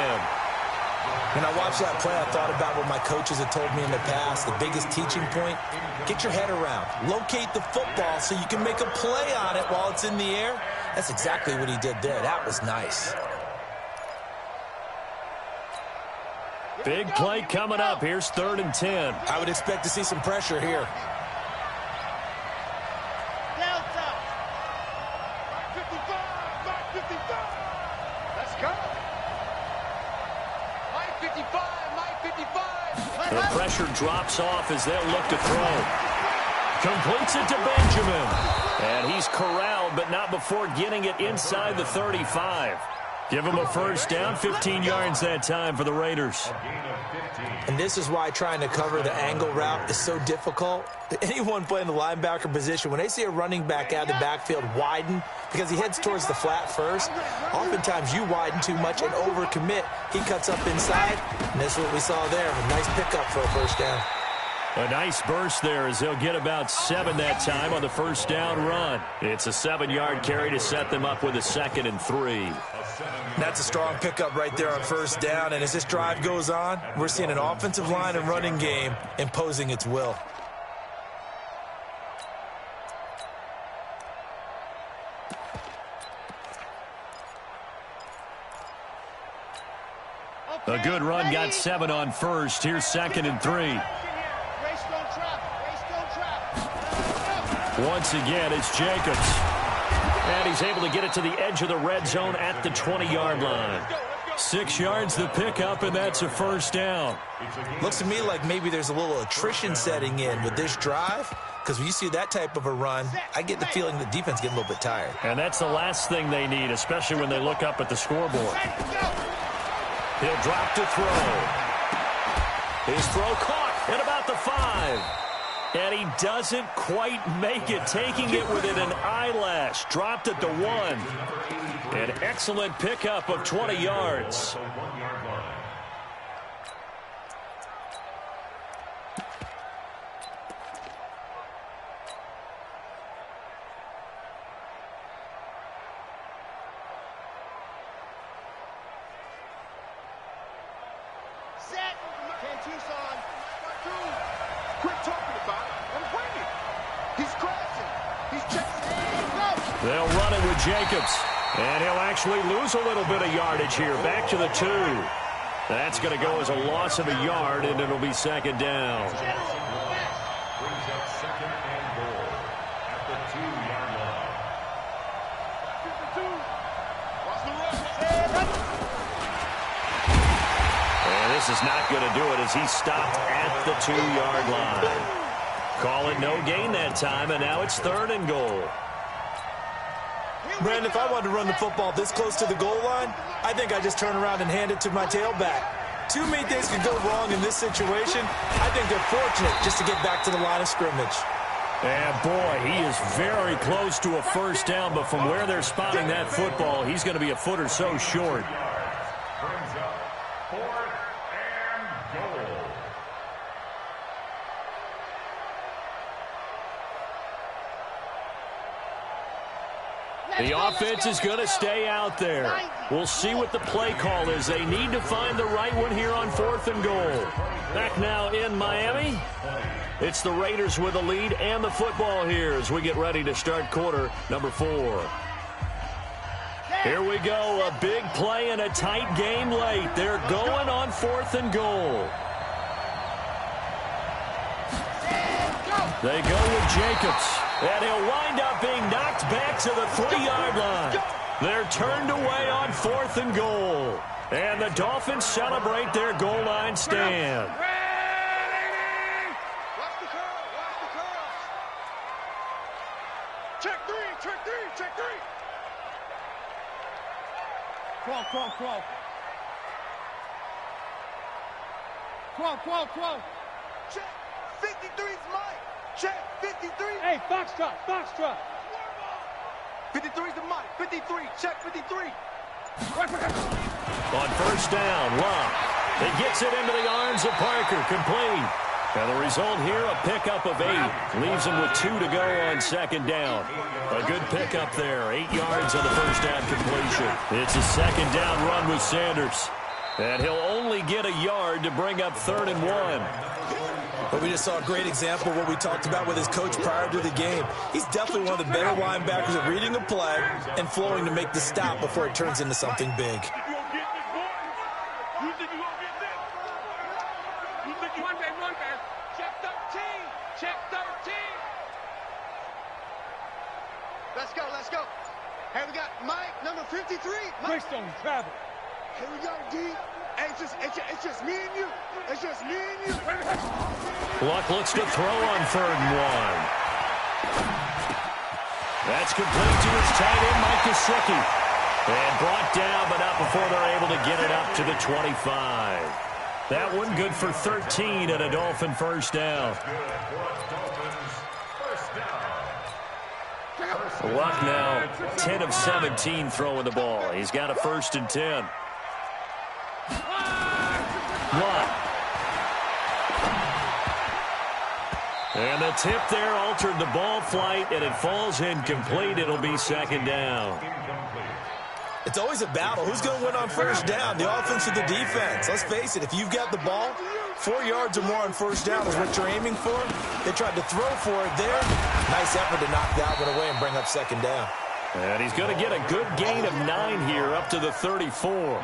[SPEAKER 5] When I watched that play, I thought about what my coaches had told me in the past. The biggest teaching point, get your head around. Locate the football so you can make a play on it while it's in the air. That's exactly what he did there. That was nice.
[SPEAKER 2] Big play coming up. Here's 3rd and 10.
[SPEAKER 5] I would expect to see some pressure here.
[SPEAKER 2] The pressure drops off as they'll look to throw. Completes it to Benjamin. And he's corralled, but not before getting it inside the 35. Give him a first down, 15 yards that time for the Raiders.
[SPEAKER 5] And this is why trying to cover the angle route is so difficult. Anyone playing the linebacker position, when they see a running back out of the backfield widen because he heads towards the flat first, oftentimes you widen too much and overcommit. He cuts up inside, and this is what we saw there. A nice pickup for a first down.
[SPEAKER 2] A nice burst there as they'll get about 7 that time on the first down run. It's a 7-yard carry to set them up with a 2nd and 3.
[SPEAKER 5] That's a strong pickup right there on first down, and as this drive goes on, we're seeing an offensive line and running game imposing its will.
[SPEAKER 2] A good run, got 7 on first. Here's 2nd and 3. Once again, it's Jacobs. And he's able to get it to the edge of the red zone at the 20-yard line. 6 yards the pickup, and that's a first down.
[SPEAKER 5] Looks to me like maybe there's a little attrition setting in with this drive, because when you see that type of a run, I get the feeling the defense getting a little bit tired.
[SPEAKER 2] And that's the last thing they need, especially when they look up at the scoreboard. He'll drop to throw. His throw caught at about the 5. And he doesn't quite make it, taking it within an eyelash. Dropped at the 1. An excellent pickup of 20 yards. They'll run it with Jacobs. And he'll actually lose a little bit of yardage here. Back to the 2. That's going to go as a loss of a yard, and it'll be 2nd down.
[SPEAKER 3] brings up second and goal at the 2-yard line.
[SPEAKER 2] And this is not going to do it as he stopped at the 2-yard line. Call it no gain that time, and now it's 3rd and goal.
[SPEAKER 5] Brandon, if I wanted to run the football this close to the goal line, I think I just turn around and hand it to my tailback. Too many things could go wrong in this situation. I think they're fortunate just to get back to the line of scrimmage.
[SPEAKER 2] And boy, he is very close to a first down, but from where they're spotting that football, he's going to be a foot or so short.
[SPEAKER 3] Brings up 4th and goal.
[SPEAKER 2] The offense is going to stay out there. We'll see what the play call is. They need to find the right one here on 4th and goal. Back now in Miami. It's the Raiders with the lead and the football here as we get ready to start quarter number 4. Here we go. A big play and a tight game late. They're going on 4th and goal. They go with Jacobs. And he'll wind up being knocked back to the 3-yard line. They're turned away on 4th and goal. And the Dolphins celebrate their goal line stand.
[SPEAKER 4] Watch the curl. Watch the curl. Check 3. Check 3. Check 3. Crawl. Crawl. Check. 53's Mike. Check. 53. Hey, Foxtrot. 53's the Mike. 53. Check 53.
[SPEAKER 2] On first down, Love. It gets it into the arms of Parker. Complete. And the result here, a pickup of 8. Leaves him with 2 to go on second down. A good pickup there. 8 yards on the first down completion. It's a second down run with Sanders. And he'll only get a yard to bring up 3rd and 1.
[SPEAKER 5] But we just saw a great example of what we talked about with his coach prior to the game. He's definitely one of the better linebackers at reading a play and flowing to make the stop before it turns into something big.
[SPEAKER 4] Let's go. Hey, we got Mike, number 53. Greystone, travel. Here we go, D. Hey, it's just me and you. It's just me and you.
[SPEAKER 2] Luck looks to throw on 3rd and 1. That's complete to his tight end, Mike Gesicki. And brought down, but not before they're able to get it up to the 25. That one good for 13 and a Dolphin first down. Luck now 10 of 17 throwing the ball. He's got a 1st and 10. Luck. And the tip there altered the ball flight, and it falls incomplete. It'll be second down.
[SPEAKER 5] It's always a battle. Who's going to win on first down, the offense or the defense? Let's face it, if you've got the ball, 4 yards or more on first down is what you're aiming for. They tried to throw for it there. Nice effort to knock that one away and bring up second down.
[SPEAKER 2] And he's going to get a good gain of 9 here up to the 34.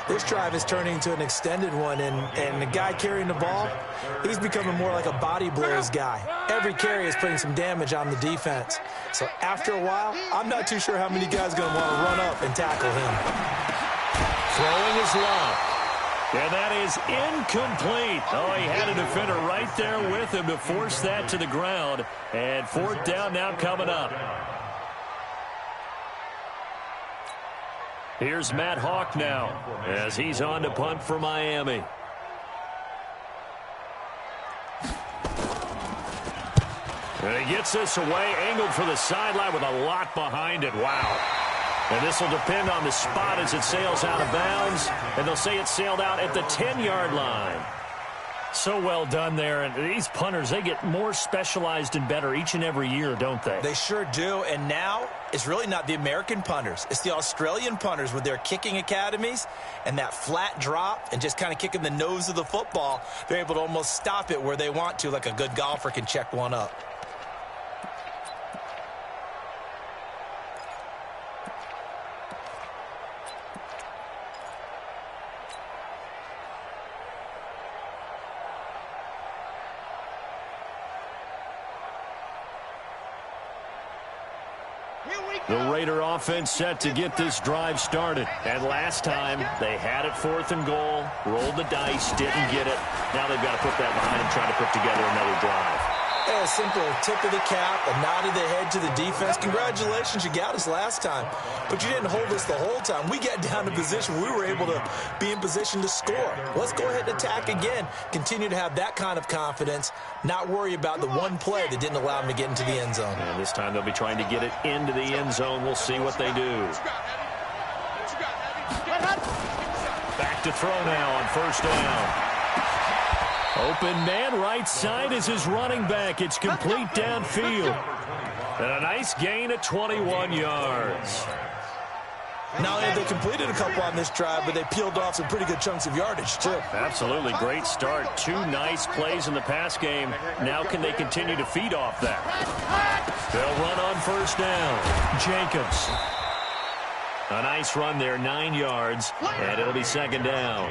[SPEAKER 5] This drive is turning into an extended one, and the guy carrying the ball, he's becoming more like a body blows guy. Every carry is putting some damage on the defense. So after a while, I'm not too sure how many guys are going to want to run up and tackle him.
[SPEAKER 2] Throwing is Love. And that is incomplete. Oh, he had a defender right there with him to force that to the ground. And 4th down now coming up. Here's Matt Hawk now as he's on to punt for Miami. And he gets this away, angled for the sideline with a lot behind it. Wow. And this will depend on the spot as it sails out of bounds. And they'll say it sailed out at the 10-yard line. So well done there. And these punters, they get more specialized and better each and every year, don't they?
[SPEAKER 5] They sure do. And now it's really not the American punters. It's the Australian punters with their kicking academies and that flat drop and just kind of kicking the nose of the football. They're able to almost stop it where they want to, like a good golfer can check one up.
[SPEAKER 2] The Raider offense set to get this drive started. And last time, they had it 4th and goal, rolled the dice, didn't get it. Now they've got to put that behind them, try to put together another drive.
[SPEAKER 5] A simple tip of the cap, a nod of the head to the defense. Congratulations, you got us last time. But you didn't hold us the whole time. We got down to position. We were able to be in position to score. Let's go ahead and attack again. Continue to have that kind of confidence. Not worry about the one play that didn't allow them to get into the end zone.
[SPEAKER 2] And this time they'll be trying to get it into the end zone. We'll see what they do. Back to throw now on 1st down. Open man right side is his running back. It's complete downfield. And a nice gain at 21 yards.
[SPEAKER 5] Not only have they completed a couple on this drive, but they peeled off some pretty good chunks of yardage, too.
[SPEAKER 2] Absolutely. Great start. 2 nice plays in the pass game. Now can they continue to feed off that? They'll run on 1st down. Jacobs. A nice run there, 9 yards, and it'll be 2nd down.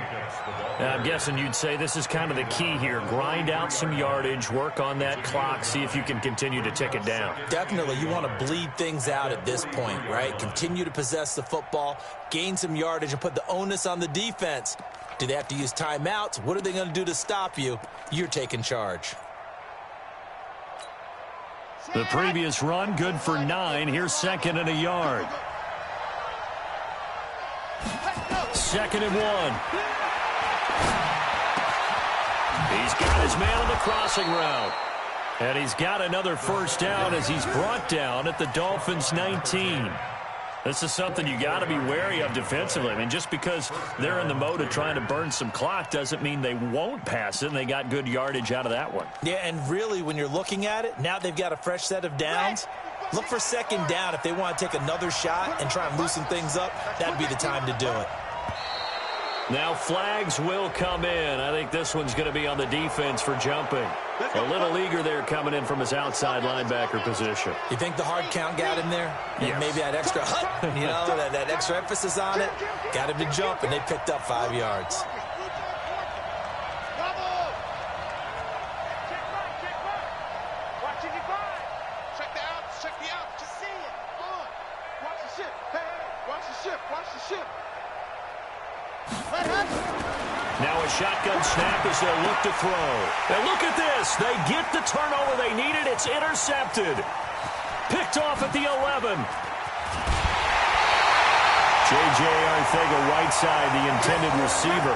[SPEAKER 2] I'm guessing you'd say this is kind of the key here. Grind out some yardage, work on that clock, see if you can continue to tick it down.
[SPEAKER 5] Definitely. You want to bleed things out at this point, right? Continue to possess the football, gain some yardage, and put the onus on the defense. Do they have to use timeouts? What are they going to do to stop you? You're taking charge.
[SPEAKER 2] The previous run, good for 9. Here's 2nd and a yard. 2nd and 1. He's got his man on the crossing route. And he's got another 1st down as he's brought down at the Dolphins' 19. This is something you got to be wary of defensively. I mean, just because they're in the mode of trying to burn some clock doesn't mean they won't pass it, and they got good yardage out of that one.
[SPEAKER 5] Yeah, and really, when you're looking at it, now they've got a fresh set of downs. Look for 2nd down. If they want to take another shot and try and loosen things up, that'd be the time to do it.
[SPEAKER 2] Now flags will come in. I think this one's going to be on the defense for jumping. A little eager there coming in from his outside linebacker position.
[SPEAKER 5] You think the hard count got him there?
[SPEAKER 2] Yes.
[SPEAKER 5] Maybe that extra that extra emphasis on it got him to jump, and they picked up 5 yards.
[SPEAKER 2] Now a shotgun snap as they'll look to throw. And look at this. They get the turnover they needed. It's intercepted. Picked off at the 11. J.J. Arcega, right side, the intended receiver.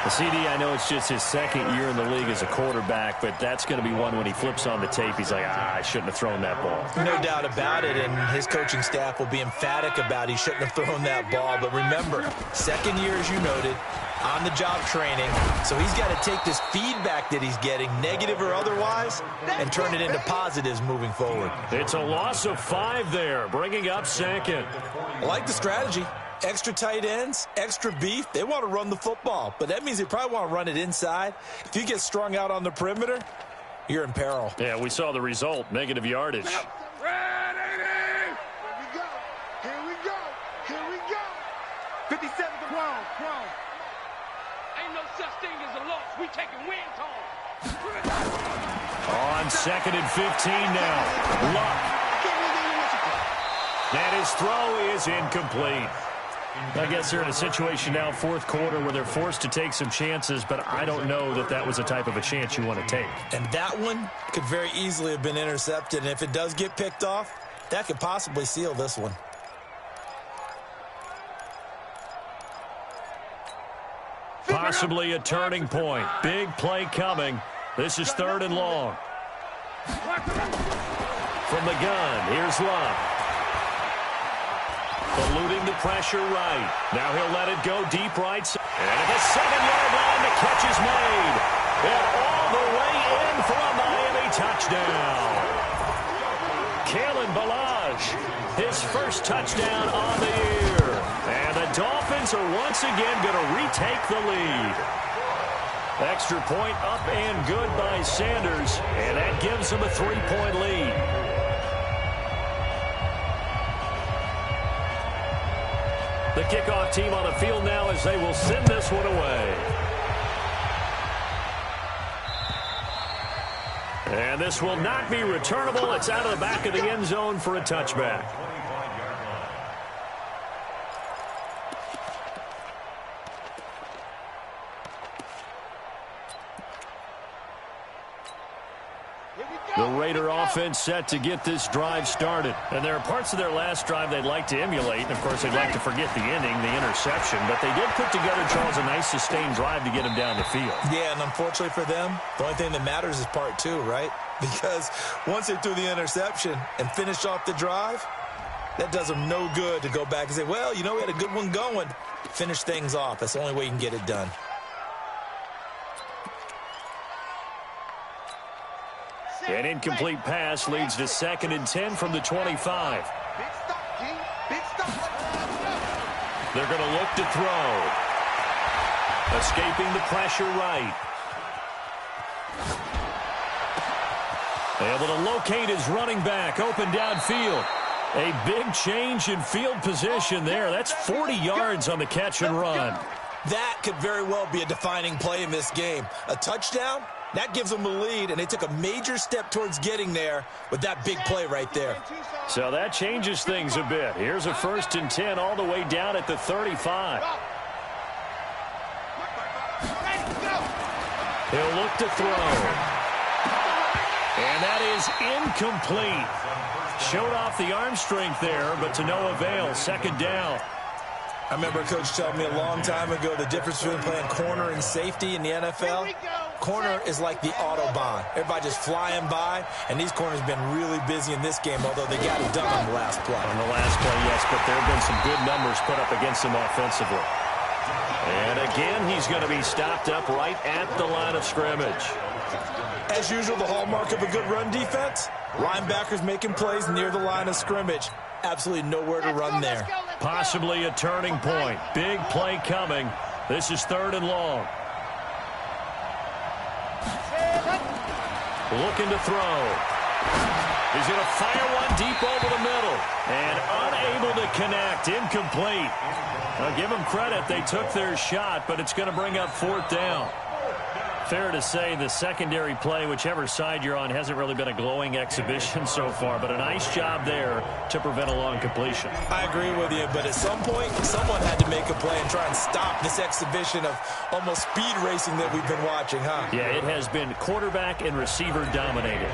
[SPEAKER 2] The CD, I know it's just his 2nd year in the league as a quarterback, but that's going to be one when he flips on the tape. He's like, I shouldn't have thrown that ball.
[SPEAKER 5] No doubt about it, and his coaching staff will be emphatic about he shouldn't have thrown that ball. But remember, 2nd year, as you noted, on-the-job training. So he's got to take this feedback that he's getting, negative or otherwise, and turn it into positives moving forward.
[SPEAKER 2] It's a loss of 5 there, bringing up 2nd.
[SPEAKER 5] I like the strategy. Extra tight ends, extra beef. They want to run the football, but that means they probably want to run it inside. If you get strung out on the perimeter, you're in peril.
[SPEAKER 2] Yeah, we saw the result, negative yardage.
[SPEAKER 4] Here we go. 57 Chrome. Ain't no such thing as a loss. We taking wins home.
[SPEAKER 2] On 2nd and 15 now. Luck. And his throw is incomplete. I guess they're in a situation now, 4th quarter, where they're forced to take some chances, but I don't know that that was the type of a chance you want to take.
[SPEAKER 5] And that one could very easily have been intercepted, and if it does get picked off, that could possibly seal this one.
[SPEAKER 2] Possibly a turning point. Big play coming. This is 3rd and long. From the gun, here's Luck. Eluding the pressure right. Now he'll let it go deep right side. And at the 7-yard line, the catch is made. And all the way in for a Miami touchdown. Kalen Ballage, his first touchdown on the year. And the Dolphins are once again going to retake the lead. Extra point up and good by Sanders. And that gives them a 3-point lead. The kickoff team on the field now as they will send this one away. And this will not be returnable. It's out of the back of the end zone for a touchback. The Raider offense set to get this drive started. And there are parts of their last drive they'd like to emulate. And, of course, they'd like to forget the inning, the interception. But they did put together, Charles, a nice sustained drive to get him down the field.
[SPEAKER 5] Yeah, and unfortunately for them, the only thing that matters is part two, right? Because once they threw the interception and finished off the drive, that does them no good to go back and say, well, you know, we had a good one going. Finish things off. That's the only way you can get it done.
[SPEAKER 2] An incomplete pass leads to 2nd and 10 from the 25. They're going to look to throw. Escaping the pressure right. Able to locate his running back open downfield. A big change in field position there. That's 40 yards on the catch and run.
[SPEAKER 5] That could very well be a defining play in this game. A touchdown, that gives them the lead, and they took a major step towards getting there with that big play right there.
[SPEAKER 2] So that changes things a bit. Here's a 1st and 10 all the way down at the 35. He'll look to throw. And that is incomplete. Showed off the arm strength there, but to no avail. 2nd down.
[SPEAKER 5] I remember Coach telling me a long time ago the difference between playing corner and safety in the NFL. Corner is like the Autobahn. Everybody just flying by, and these corners have been really busy in this game, although they got it done on the last play.
[SPEAKER 2] On the last play, yes, but there have been some good numbers put up against him offensively. And again, he's going to be stopped up right at the line of scrimmage.
[SPEAKER 5] As usual, the hallmark of a good run defense, linebackers making plays near the line of scrimmage. Absolutely nowhere to run there.
[SPEAKER 2] Possibly a turning point. Big play coming. This is 3rd and long. Looking to throw. He's going to fire one deep over the middle. And unable to connect. Incomplete. I'll give them credit. They took their shot, but it's going to bring up 4th down. Fair to say the secondary play, whichever side you're on, hasn't really been a glowing exhibition so far, but a nice job there to prevent a long completion.
[SPEAKER 5] I agree with you, but at some point, someone had to make a play and try and stop this exhibition of almost speed racing that we've been watching, huh?
[SPEAKER 2] Yeah, it has been quarterback and receiver dominated.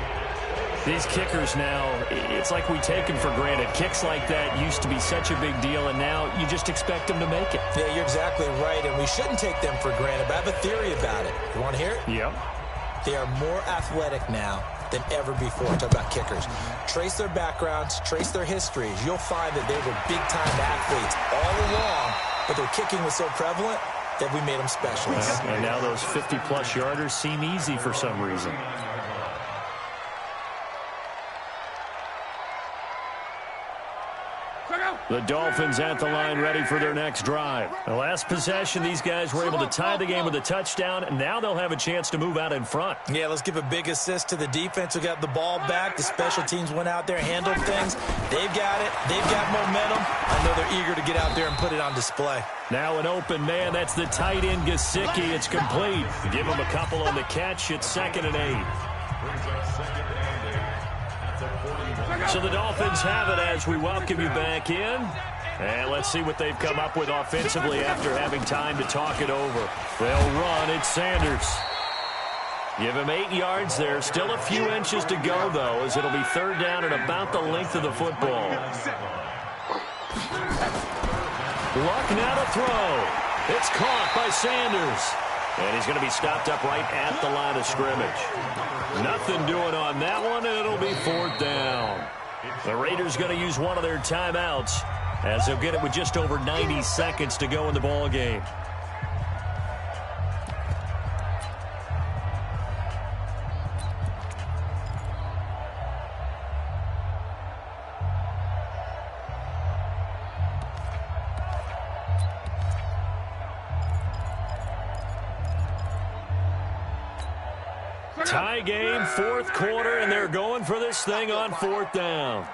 [SPEAKER 2] These kickers now, it's like we take them for granted. Kicks like that used to be such a big deal, and now you just expect them to make it.
[SPEAKER 5] Yeah, you're exactly right, and we shouldn't take them for granted, but I have a theory about it. You want to hear it?
[SPEAKER 2] Yep.
[SPEAKER 5] They are more athletic now than ever before. Talk about kickers. Trace their backgrounds, trace their histories. You'll find that they were big-time athletes all along, but their kicking was so prevalent that we made them specialists.
[SPEAKER 2] And now those 50-plus yarders seem easy for some reason. The Dolphins at the line ready for their next drive. The last possession, these guys were able to tie the game with a touchdown, and now they'll have a chance to move out in front.
[SPEAKER 5] Yeah, let's give a big assist to the defense who got the ball back. The special teams went out there, handled things. They've got it. They've got momentum. I know they're eager to get out there and put it on display.
[SPEAKER 2] Now an open man. That's the tight end, Gesicki. It's complete. Give him a couple on the catch. It's 2nd and 8. So the Dolphins have it as we welcome you back in. And let's see what they've come up with offensively after having time to talk it over. They'll run. It's Sanders. Give him 8 yards there. Still a few inches to go, though, as it'll be 3rd down and about the length of the football. Luck now to throw. It's caught by Sanders. And he's going to be stopped up right at the line of scrimmage. Nothing doing on that one, and it'll be 4th down. The Raiders going to use one of their timeouts as they'll get it with just over 90 seconds to go in the ball game. Tie game, 4th quarter, and they're going for this thing on 4th down.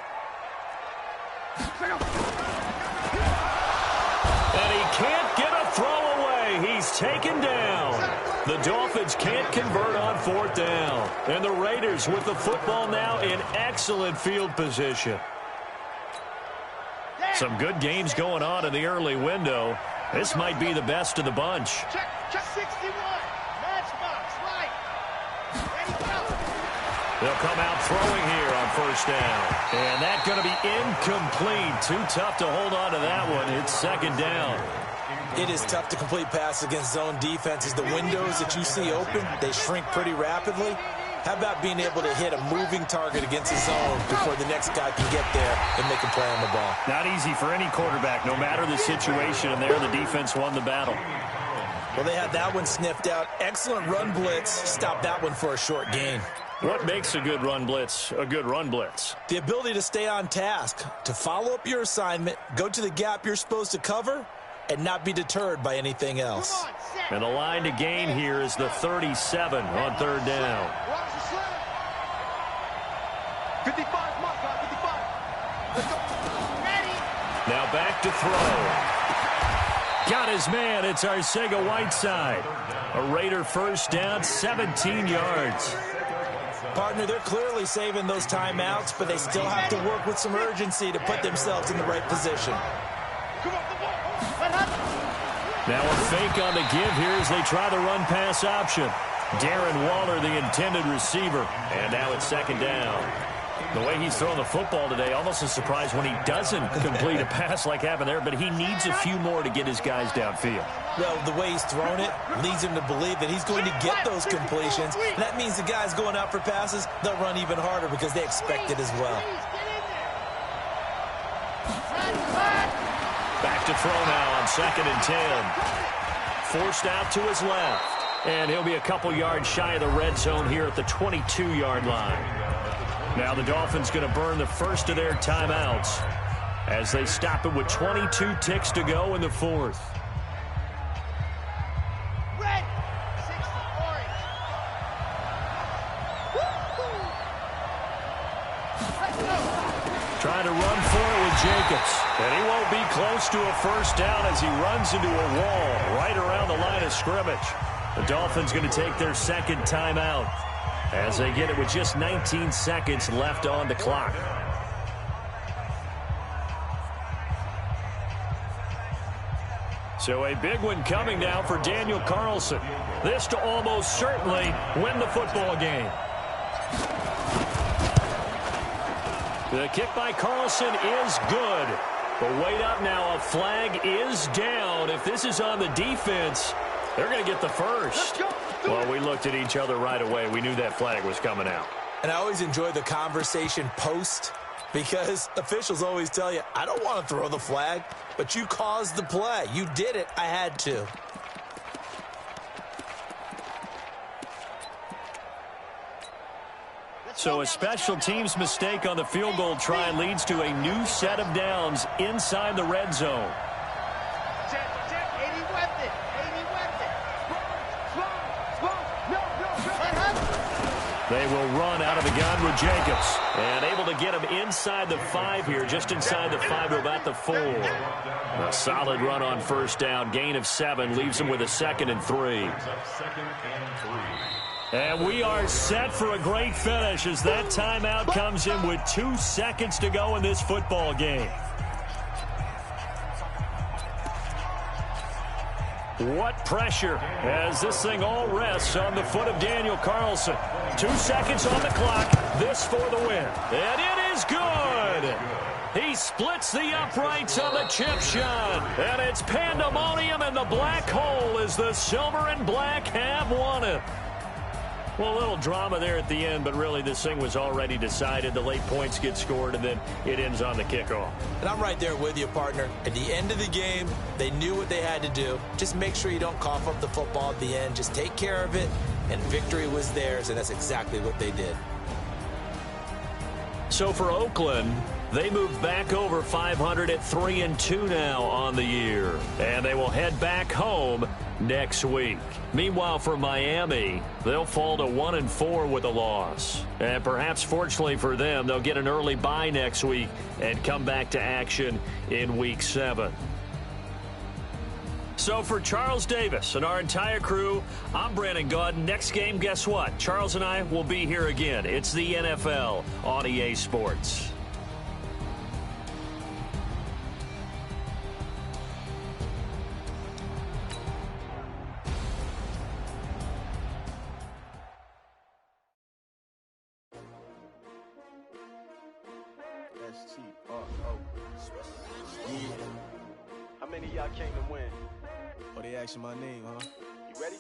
[SPEAKER 2] And he can't get a throw away. He's taken down. The Dolphins can't convert on 4th down. And the Raiders with the football now in excellent field position. Some good games going on in the early window. This might be the best of the bunch.
[SPEAKER 4] Check 61. Matchbox, right. Ready, go.
[SPEAKER 2] They'll come out throwing here on first down. And that's going to be incomplete. Too tough to hold on to that one. It's second down.
[SPEAKER 5] It is tough to complete passes against zone defenses. The windows that you see open, they shrink pretty rapidly. How about being able to hit a moving target against a zone before the next guy can get there and make a play on the ball?
[SPEAKER 6] Not easy for any quarterback, no matter the situation. And there, the defense won the battle.
[SPEAKER 5] Well, they had that one sniffed out. Excellent run blitz. Stopped that one for a short gain.
[SPEAKER 2] What makes a good run blitz a good run blitz?
[SPEAKER 5] The ability to stay on task, to follow up your assignment, go to the gap you're supposed to cover, and not be deterred by anything else.
[SPEAKER 2] And the line to gain here is the 37 on third down.
[SPEAKER 4] 55, mark, 55. Let's go. Ready.
[SPEAKER 2] Now back to throw. Got his man. It's Arcega-Whiteside. A Raider first down, 17 yards.
[SPEAKER 5] Partner, they're clearly saving those timeouts, but they still have to work with some urgency to put themselves in the right position.
[SPEAKER 2] Now a fake on the give here as they try the run-pass option. Darren Waller, the intended receiver. And now it's second down. The way he's throwing the football today, almost a surprise when he doesn't complete a pass like happened there, but he needs a few more to get his guys downfield.
[SPEAKER 5] Well, the way he's thrown it leads him to believe that he's going to get those completions. And that means the guys going out for passes, they'll run even harder because they expect it as well.
[SPEAKER 2] Back to throw now on second and 10. Forced out to his left. And he'll be a couple yards shy of the red zone here at the 22-yard line. Now the Dolphins going to burn the first of their timeouts as they stop it with 22 ticks to go in the fourth.
[SPEAKER 4] Red. 60, orange. Let's go.
[SPEAKER 2] Trying to run for it with Jacobs. And he won't be close to a first down as he runs into a wall right around the line of scrimmage. The Dolphins going to take their second timeout as they get it with just 19 seconds left on the clock. So a big one coming now for Daniel Carlson. This to almost certainly win the football game. The kick by Carlson is good. But wait up now, a flag is down. If this is on the defense, they're going to get the first. Well, we looked at each other right away. We knew that flag was coming out.
[SPEAKER 5] And I always enjoy the conversation post because officials always tell you, I don't want to throw the flag, but you caused the play. You did it. I had to.
[SPEAKER 2] So a special teams mistake on the field goal try leads to a new set of downs inside the red zone. They will run out of the gun with Jacobs. And able to get him inside the 5 here, just inside the 5 to about the 4. A solid run on first down. Gain of 7 leaves him with a 2nd and 3. And we are set for a great finish as that timeout comes in with 2 seconds to go in this football game. What pressure as this thing all rests on the foot of Daniel Carlson. 2 seconds on the clock. This for the win. And it is good. He splits the uprights on the chip shot. And it's pandemonium in the black hole as the silver and black have won it. Well, a little drama there at the end, but really this thing was already decided. The late points get scored, and then it ends on the kickoff.
[SPEAKER 5] And I'm right there with you, partner. At the end of the game, they knew what they had to do. Just make sure you don't cough up the football at the end. Just take care of it, and victory was theirs, and that's exactly what they did.
[SPEAKER 2] So for Oakland, they moved back over 500 at 3-2 now on the year. And they will head back home next week. Meanwhile, for Miami, they'll fall to 1-4 with a loss. And perhaps fortunately for them, they'll get an early bye next week and come back to action in Week 7. So for Charles Davis and our entire crew, I'm Brandon Gaudin. Next game, guess what? Charles and I will be here again. It's the NFL on EA Sports.
[SPEAKER 1] S-T-R-O. Yeah.
[SPEAKER 7] How many of y'all came to win?
[SPEAKER 1] Oh, they asking my name, huh?
[SPEAKER 7] You ready?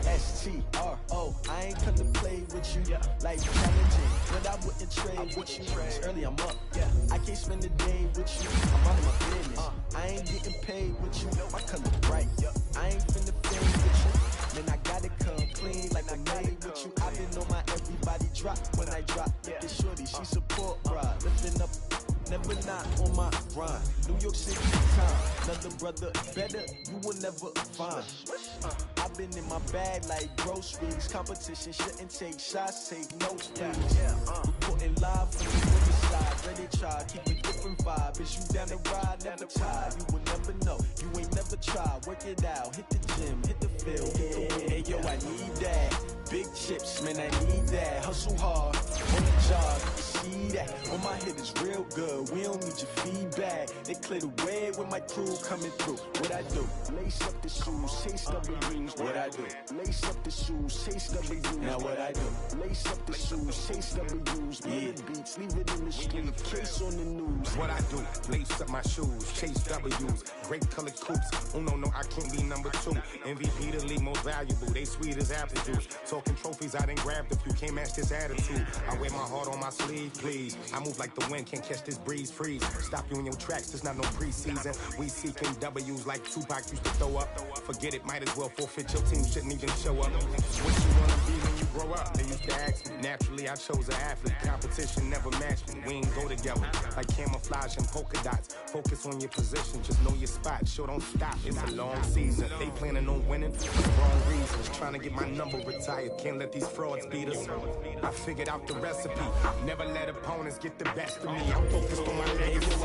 [SPEAKER 1] S-T-R-O. I ain't come to play with you. Like challenging, but I wouldn't trade with you. It's early, I'm up. I can't spend the day with you. I'm out of my business. I ain't getting paid with you. My color bright. I ain't finna fade with you. Man, I gotta come clean like I made with you. I've been on my everybody drop when I drop. Look at shorty, she support ride. Lifting up, never not on my grind. New York City time, another brother better, you will never find. I've been in my bag like groceries. Competition shouldn't take shots, take notes, please. Reporting live from the riverside, ready to try, keep a different vibe. Is you down the ride, never tired. You will never know, you ain't never tried. Work it out, hit the gym, hit the field, hit the wind. Hey yo, I need that. Big chips, man, I need that. Hustle hard, on the job, you can see that. On my head is real good, we don't need your feedback. They clear the way with my crew coming through. What I do? Lace up the shoes, chase W's. What I do? Lace up the shoes, chase W's. Now what I do? Lace up the shoes, chase W's. Yeah, beats, leave it in the street, case on the news.
[SPEAKER 8] What I do? Lace up my shoes, chase W's. Great colored coops. Oh no, I can't be number 2. MVP the league most valuable. They sweet as apple juice. Talking trophies, I done grabbed a few. Can't match this attitude. I wear my heart on my sleeve, please. I move like the wind, can't catch this breeze. Freeze. Stop you in your tracks. There's not no preseason. We seeking W's like Tupac used to throw up. Forget it, might as well forfeit. Your team shouldn't even show up. What you wanna be when you grow up? They used to ask me. Naturally, I chose an athlete. Competition never matched me. We ain't go together like camouflage and polka dots. Focus on your position, just know your spot. Sure, don't stop. It's a long season. They planning on winning for the wrong reasons. Trying to get my number retired. Can't let these frauds beat us. I figured out the recipe. Never let opponents get the best of me. I'm focused on my legacy.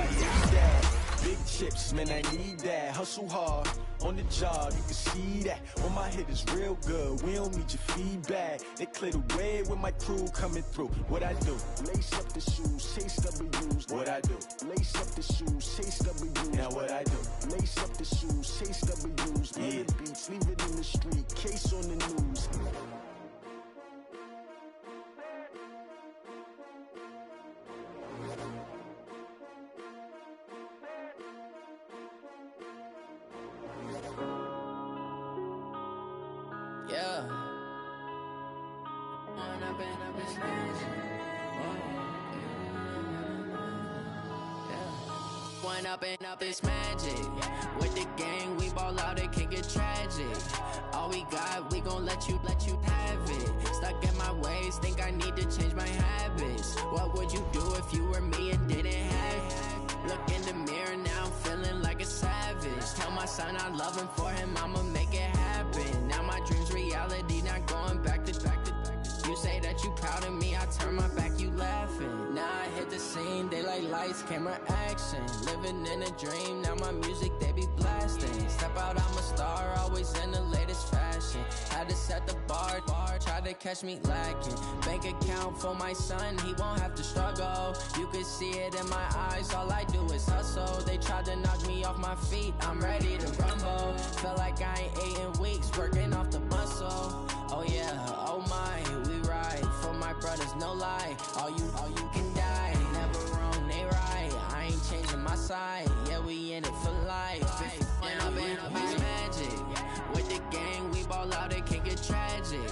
[SPEAKER 1] Big chips, man, I need that. Hustle hard, on the job, you can see that. On my head is real good, we don't need your feedback. They clear the way with my crew coming through. What I do? Lace up the shoes, chase W's. What I do? Lace up the shoes, chase W's. Now what I do? Lace up the shoes, chase W's. Yeah, beats, leave it in the street, case on the news.
[SPEAKER 9] Up this magic. With the gang, we ball out, it can get tragic. All we got, we gon' let you have it. Stuck in my ways, think I need to change my habits. What would you do if you were me and didn't have it? Look in the mirror, now I'm feeling like a savage. Tell my son I love him, for him I'ma make it happen. Now my dream's reality, not going back to. You say that you proud of me, I turn my back, you laughing. Now I hit the scene, they like lights, camera, action. Living in a dream, now my music, they be blasting. Step out, I'm a star, always in the latest fashion. Had to set the bar, try to catch me lacking. Bank account for my son, he won't have to struggle. You can see it in my eyes, all I do is hustle. They tried to knock me off my feet, I'm ready to rumble. Feel like I ain't ate in weeks, working off the muscle. Oh yeah, oh my, we ride for my brothers, no lie. All you can die, never wrong, they right. I ain't changing my side, yeah, we in it for life. When up in it's magic. With the gang, we ball out, it can get tragic.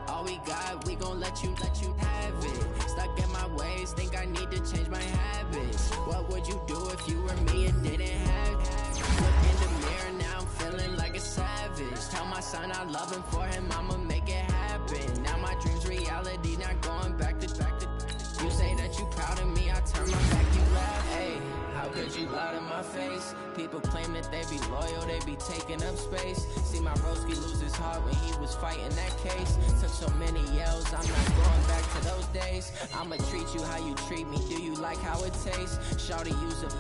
[SPEAKER 9] All we got, we gon' let you have it. Stuck in my ways, think I need to change my habits. What would you do if you were me and didn't have it? Look in the mirror, now I'm feeling like a savage. Tell my son I love him, for him I'ma make it happen. Now my dream's reality, not going back to. You say that you proud of me, I turn my back, you laugh. Hey, how could you lie to my face? People claim that they be loyal, they be taking up space. See my broski lose his heart when he was fighting that case. Took so many yells, I'm not going back to those days. I'ma treat you how you treat me, do you like how it tastes? Shawty, use it,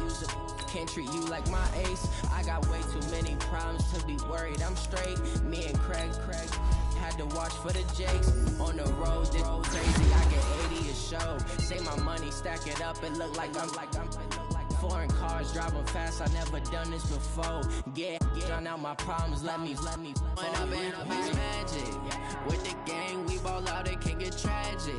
[SPEAKER 9] can't treat you like my ace. I got way too many problems to be worried, I'm straight. Me and Craig had to watch for the jakes. On the road, this crazy, I get 80 a show. Say my money, stack it up, it look like I'm foreign cars, driving fast, I never done this before. Get drown out my problems, let me When up in it's magic. With the gang, we ball out, it can get tragic.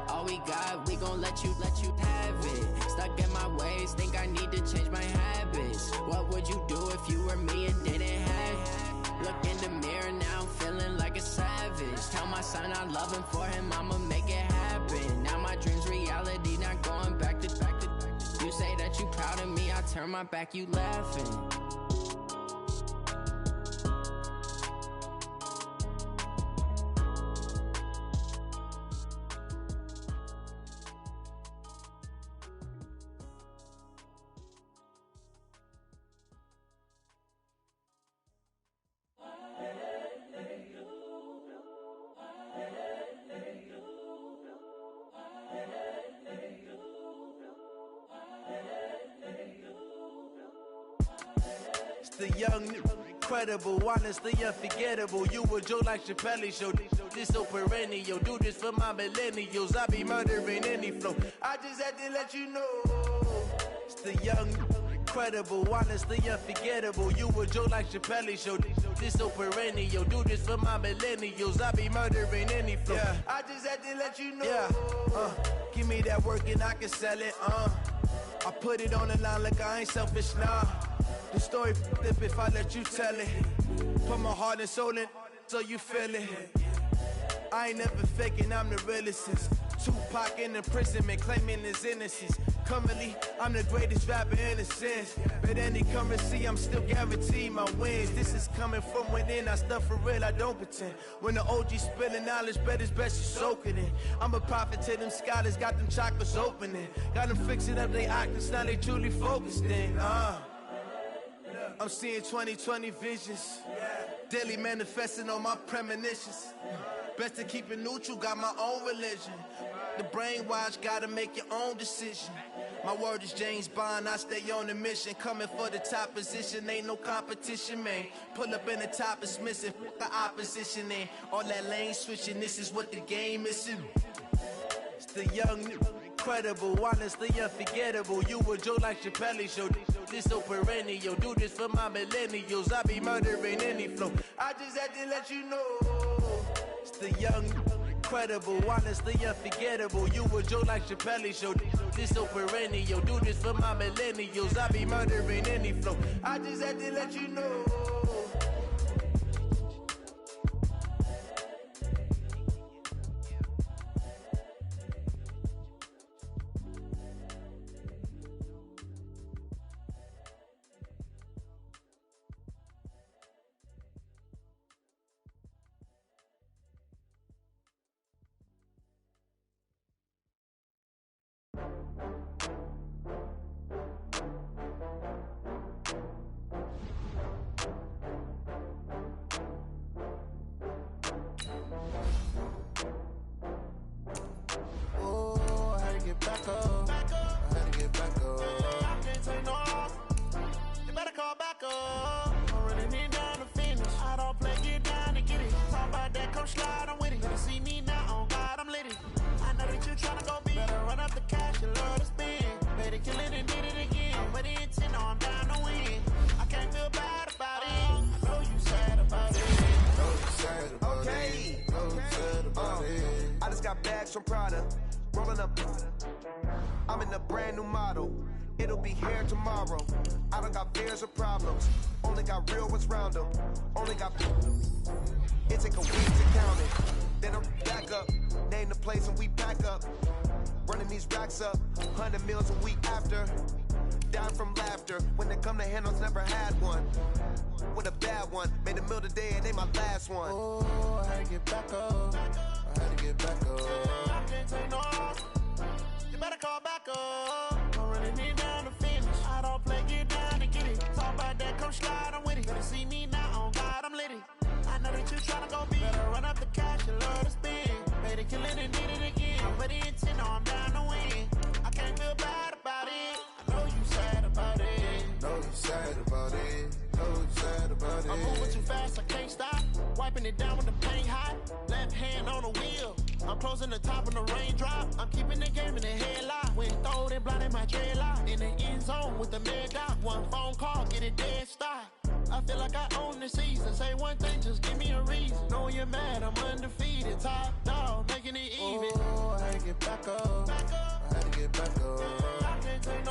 [SPEAKER 9] All we got, we gon' let you have it. Stuck in my ways, think I need to change my habits. What would you do if you were me and didn't have it? Look in the mirror now, I'm feeling like a savage. Tell my son I love him, for him I'ma make it happen. Now my dream's reality, not going back to. You say that you proud of me, I turn my back, you laughing.
[SPEAKER 1] The young, incredible, honestly unforgettable. You a Joe like Chappelle show. This so perennial. Do this for my millennials. I be murdering any flow. I just had to let you know. It's the young, incredible, honestly unforgettable. You a Joe like Chappelle show. This so perennial. Do this for my millennials. I be murdering any flow. Yeah. I just had to let you know. Yeah. Give me that work and I can sell it. I put it on the line like I ain't selfish, nah. The story flip if I let you tell it. Put my heart and soul in so you feel it. I ain't never faking, I'm the realest since Tupac in imprisonment, claiming his innocence. Currently, I'm the greatest rapper in a sense. But any currency, I'm still guaranteed my wins. This is coming from within, I stuff for real, I don't pretend. When the OG spilling knowledge, bet it's best you soak it in. I'm a prophet to them scholars, got them chakras opening. Got them fixing up they octaves, now they truly focused in. I'm seeing 2020 visions, daily manifesting on my premonitions. Best to keep it neutral, got my own religion. The brainwash, gotta make your own decision. My word is James Bond, I stay on the mission. Coming for the top position, ain't no competition, man. Pull up in the top, it's missing, the opposition in. All that lane switching, this is what the game is. It's the young, incredible, honestly unforgettable. You a Joe like Chappelle show. This so perennial. Do this for my millennials. I be murdering any flow. I just had to let you know. It's the young, incredible, honestly unforgettable. You a Joe like Chappelle show. This so perennial. Do this for my millennials. I be murdering any flow. I just had to let you know.
[SPEAKER 10] From Prada, rolling up. I'm in a brand new model. It'll be here tomorrow. I don't got fears or problems. Only got real ones round them. Only got. It take a week to count it. Then I'm back up. Name the place and we pack up. Running these racks up. 100 meals a week after. Down from laughter. When they come to handles, never had one. With a bad one. Made a meal today and ain't my last one.
[SPEAKER 11] Oh, I had to get back up. I had to get back up.
[SPEAKER 10] I can't take no. You better call back up.
[SPEAKER 11] I'm running it down to finish. I don't play, get down and get it. Talk about that, come slide, I'm with it. Better see me now, on God, I'm litty. I know that you tryna go big. Better run up the cash, you love to spend. Made it, kill it, and did it again. But the intent, no, I'm down to win. I can't feel bad about it. I know you sad about it.
[SPEAKER 12] Know you sad about it. Know you sad about it.
[SPEAKER 11] I'm moving too fast, I can't stop. Wiping it down with the paint hot. Left hand on the wheel. I'm closing the top of the raindrop. I'm keeping the game in the headlock. When throwed and blinded my dreadlock. In the end zone with the mad dot. One phone call, get it dead stop. I feel like I own the season. Say one thing, just give me a reason. Know you're mad, I'm undefeated. Top dog, making it even.
[SPEAKER 12] Oh, I had to get back up. I had to get back up.
[SPEAKER 11] I can't take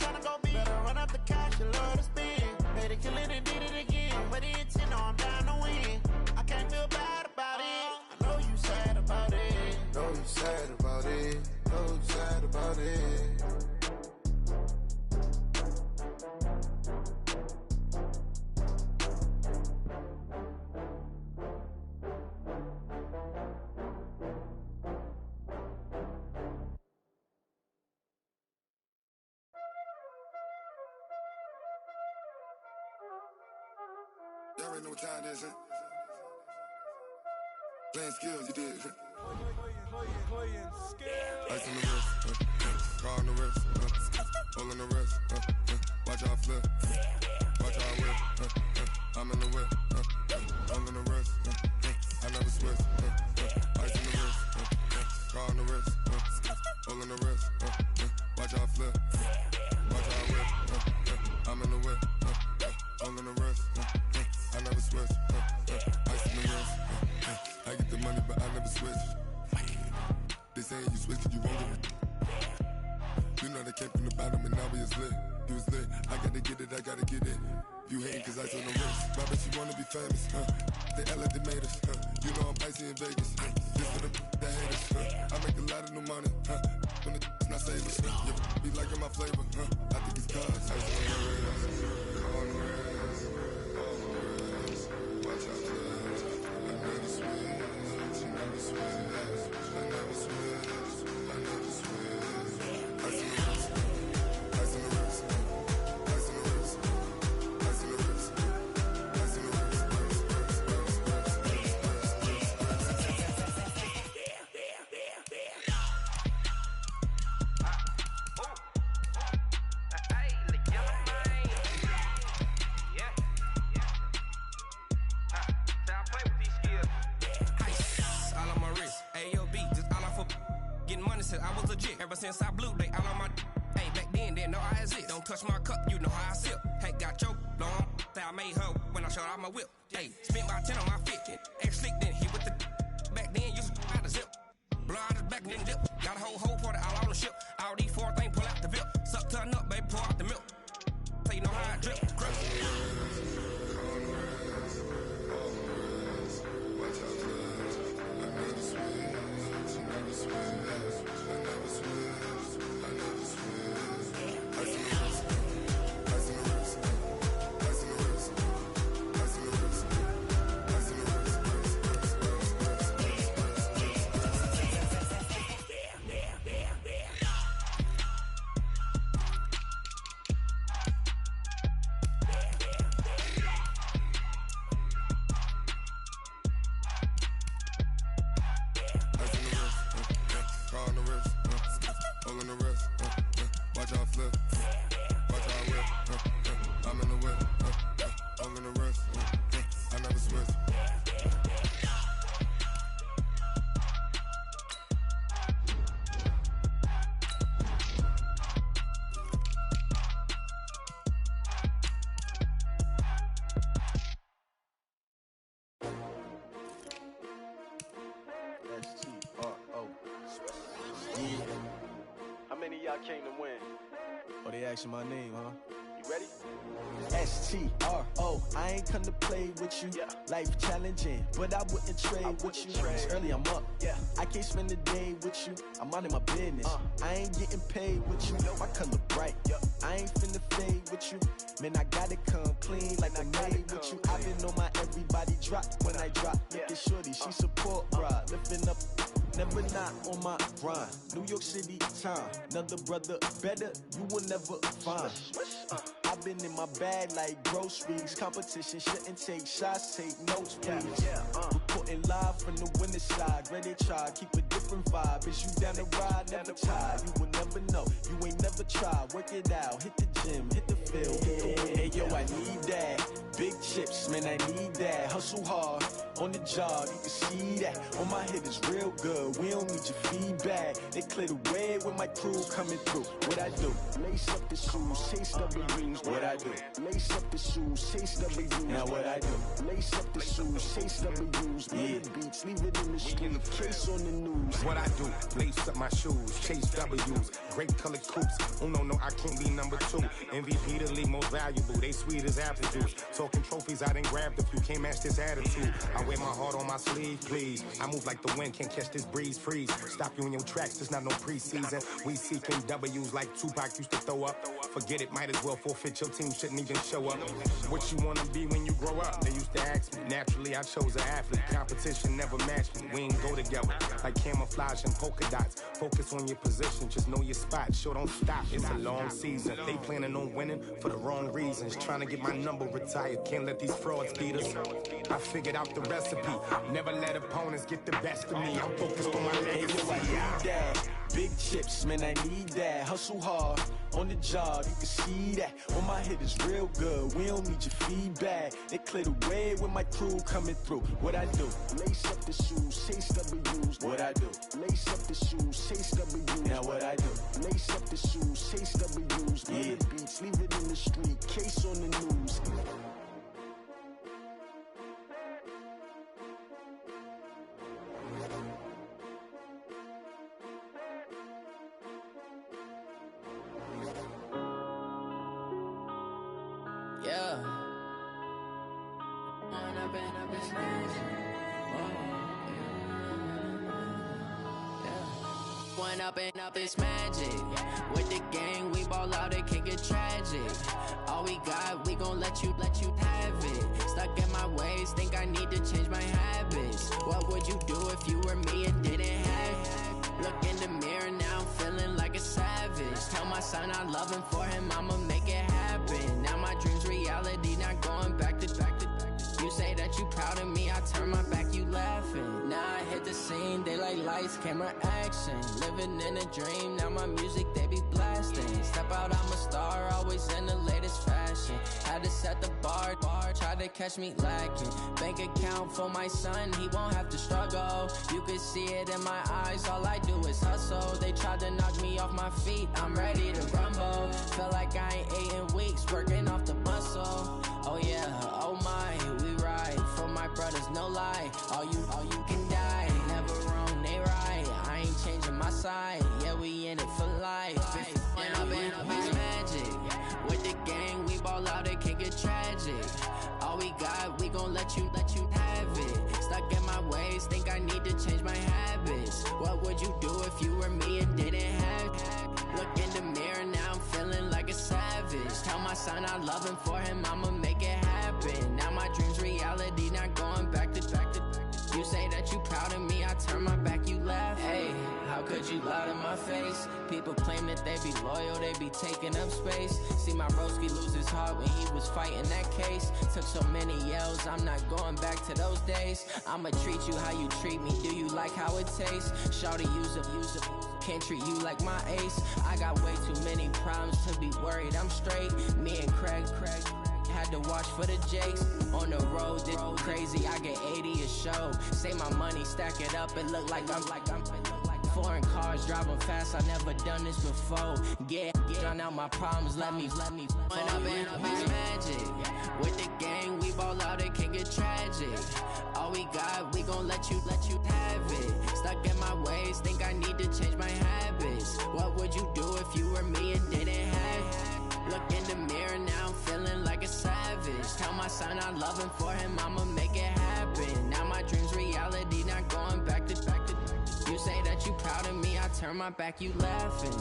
[SPEAKER 11] tryna go big. Better run up the cash, you love to spend. Better kill it and did it again. But the intent, no, I'm down to win. I can't feel bad about it. I know you sad about it.
[SPEAKER 12] Know you sad about it. Know you sad about it.
[SPEAKER 13] Y'all already know what time it is, huh? Playing skills, you did. Ice on the wrist, car on the wrist, hole in the wrist, watch how I flip, watch how I whip, I'm in the whip, hole in the wrist, I never switch, ice on the wrist, car on the wrist, hole in the wrist, watch how I flip, watch how I whip, I'm in the whip, hole in the wrist, I never switch, ice on the wrist, I get the money but I never switch. They saying you switch cause you won't get it. You know they came from the bottom and now we is lit. You was lit, I gotta get it, I gotta get it. You hating cause I on the wrist. My bitch, you wanna be famous, They act like they made us, You know I'm icy in Vegas, This for the that hate us, I make a lot of new money, When it's not savers, You be liking my flavor, I think it's cause ice on the wrist, on the wrist, on the wrist. Watch out, cuz I never switch, I never switch. I never switch, I never switch. Ice in the wrist, ice in the wrist, ice in the wrist, ice in the wrist, ice in the wrist,
[SPEAKER 14] I was legit. Ever since I blew, they all on my hey, back then, didn't know I exist. Don't touch my cup, you know how I sip. Hey, got choked, long. I made her when I showed out my whip. Hey, spent about 10 on my fit. Ex-slick, then hit with the back then, used to out the zip. Blow out his back, then dip. Got a whole party all on the ship. All these four things, pull out the VIP. Suck, turn up, baby, pour out the milk. So you know how I drip. Grip.
[SPEAKER 7] How many of y'all came to win?
[SPEAKER 10] Oh, they asking my name, huh?
[SPEAKER 7] You ready?
[SPEAKER 10] S-T-R-O, I ain't come to play with you.
[SPEAKER 7] Yeah.
[SPEAKER 10] Life challenging, but I wouldn't trade with you. It's early, I'm up.
[SPEAKER 7] Yeah.
[SPEAKER 10] I can't spend the day with you. I'm minding my business. I ain't getting paid with you. My color bright. I ain't finna fade with you. Man, I gotta come clean like I made with you. I've been on my everybody drop when I drop. Look at shorty, she support, bruh. Lifting up, never not on my grind. New York City time, another brother better, you will never find. I've been in my bag like groceries. Competition shouldn't take shots, take notes, please. Reporting live from the winning side. Ready to try, keep a different vibe. Is you down the ride, never tired. You will never know, you ain't never tried. Work it out, hit the gym, hit the field, hit the win. Hey yo, I need that. Big chips,
[SPEAKER 15] man, I need that. Hustle hard, on the job, you can see that. On my head is real good, we don't need your feedback. They clear the way with my crew coming through. What I do? Lace up the shoes, chase W's. What I do? Lace up the shoes, chase W's. Now what I do? Lace up the shoes, chase W's. Yeah. Beats, leave it in the street, case on the news.
[SPEAKER 8] What I do? Lace up my shoes, chase W's. Great colored coops. Oh no, I can't be number 2. MVP the league most valuable. They sweet as apple juice. Talking trophies, I done grabbed a few. Can't match this attitude. I wear my heart on my sleeve, please. I move like the wind, can't catch this breeze. Freeze. Stop you in your tracks. There's not no preseason. We seeking W's like Tupac used to throw up. Forget it, might as well forfeit. Your team shouldn't even show up. What you wanna be when you grow up? They used to ask me. Naturally, I chose an athlete. Competition never matched me. We ain't go together like camouflage and polka dots. Focus on your position, just know your spot. Sure, don't stop. It's a long season. They planning on winning for the wrong reasons. Trying to get my number retired. Can't let these frauds beat us. I figured out the recipe. Never let opponents get the best of me. I'm focused on my legacy.
[SPEAKER 15] Big chips, man, I need that. Hustle hard, on the job, you can see that. On my head is real good, we don't need your feedback. They clear the way with my crew coming through. What I do? Lace up the shoes, chase W's. What I do? Lace up the shoes, chase W's. Now what I do? Lace up the shoes, chase W's. Yeah. Beats, leave it in the street, case on the news.
[SPEAKER 9] Yeah. Went up and up, it's magic. With the gang, we ball out, it can get tragic. All we got, we gon' let you have it. Stuck in my ways, think I need to change my habits. What would you do if you were me and didn't have it? Look in the mirror, now I'm feeling like a savage. Tell my son I love him, for him I'ma make it happen. Now my dream's reality, not going back to. You say that you proud of me, I turn my back, you laughing. Now I hit the scene, daylight lights, camera action. Living in a dream, now my music, they be blasting. Step out, I'm a star, always in the latest fashion. Had to set the bar, try to catch me lacking. Bank account for my son, he won't have to struggle. You can see it in my eyes, all I do is hustle. They tried to knock me off my feet, I'm ready to rumble. Feel like I ain't ate in weeks, working off the muscle. Oh yeah, oh my, we ride for my brothers, no lie. All you can die, never wrong, they right. I ain't changing my side, yeah, we in it for life. Went up and up, it's magic. With the gang, we ball out, it can get tragic. All we got, we gon' let you have it. Stuck in my ways, think I need to change my habits. What would you do if you were me and didn't have it? Look in the mirror, now I'm feeling like a savage. Tell my son I love him, for him I'ma make it happen. Now my dream's reality, not going back to. You say that you proud of me, I turn my back, you laugh. Hey, how could you lie to my face? People claim that they be loyal, they be taking up space. See my broski lose his heart when he was fighting that case. Took so many yells, I'm not going back to those days. I'ma treat you how you treat me, do you like how it tastes? Shawty, use up. Can't treat you like my ace. I got way too many problems to be worried, I'm straight. Me and Craig had to watch for the Jakes. On the road, this crazy, I get 80 a show. Say my money, stack it up, it look like I'm foreign cars, driving fast, I never done this before. Get drown out my problems, let me Went up and up, it's magic. With the gang, we ball out, it can get tragic. All we got, we gon' let you have it. Stuck in my ways, think I need to change my habits. What would you do if you were me and didn't have it? Look in the mirror, now I'm feeling like a savage. Tell my son I love him, for him I'ma make it happen. Now my dream's reality, not going back to. You say that you proud of me, I turn my back, you laughing.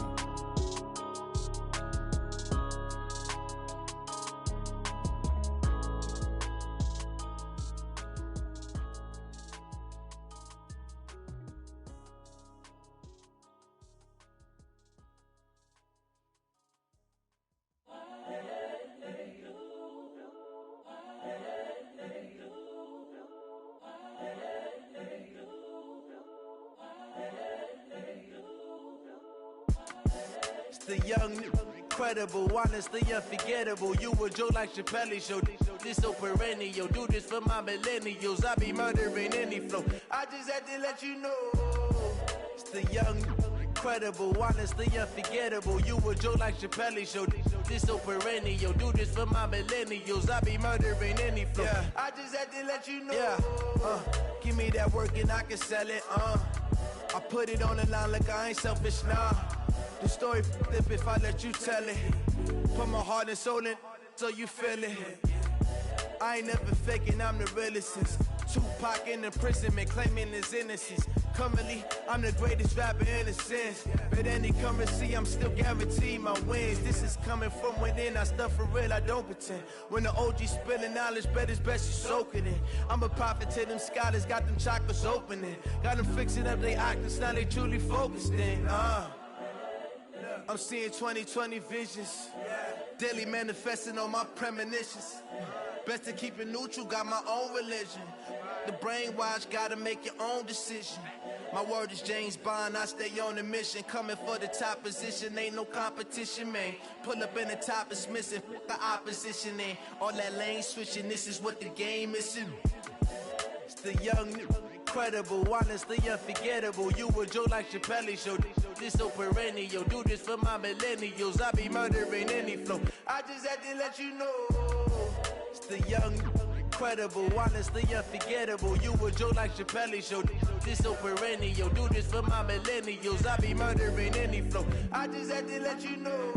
[SPEAKER 1] The young incredible, honestly unforgettable. You a joke like Chappelle show. This so perennial, do this for my millennials. I be murdering any flow. I just had to let you know. It's the young, incredible, honestly unforgettable. You a joke like Chappelle show. This so perennial, do this for my millennials. I be murdering any flow. Yeah. I just had to let you know. Yeah. Give me that work and I can sell it. I put it on the line like I ain't selfish, nah. The story flip if I let you tell it. Put my heart and soul in so you feel it. I ain't never faking, I'm the realest since Tupac in imprisonment, claiming his innocence. Currently, I'm the greatest rapper in a sense. But any currency, I'm still guaranteed my wins. This is coming from within, I stuff for real, I don't pretend. When the OG spilling knowledge, bet it's best you soak it in. I'm a prophet to them scholars, got them chakras opening. Got them fixing up they octaves, now they truly focused in. I'm seeing 2020 visions, daily manifesting on my premonitions. Best to keep it neutral, got my own religion. The brainwash, gotta make your own decision. My word is James Bond, I stay on the mission. Coming for the top position, ain't no competition, man. Pull up in the top, it's missing, the opposition ain't. All that lane switching, this is what the game is. It's the young, incredible, honestly unforgettable. You a joke like Chappelle show. This so perennial, do this for my millennials. I be murdering any flow. I just had to let you know. It's the young, incredible, honestly unforgettable. You a joke like Chappelle show. This so perennial, do this for my millennials. I be murdering any flow. I just had to let you know.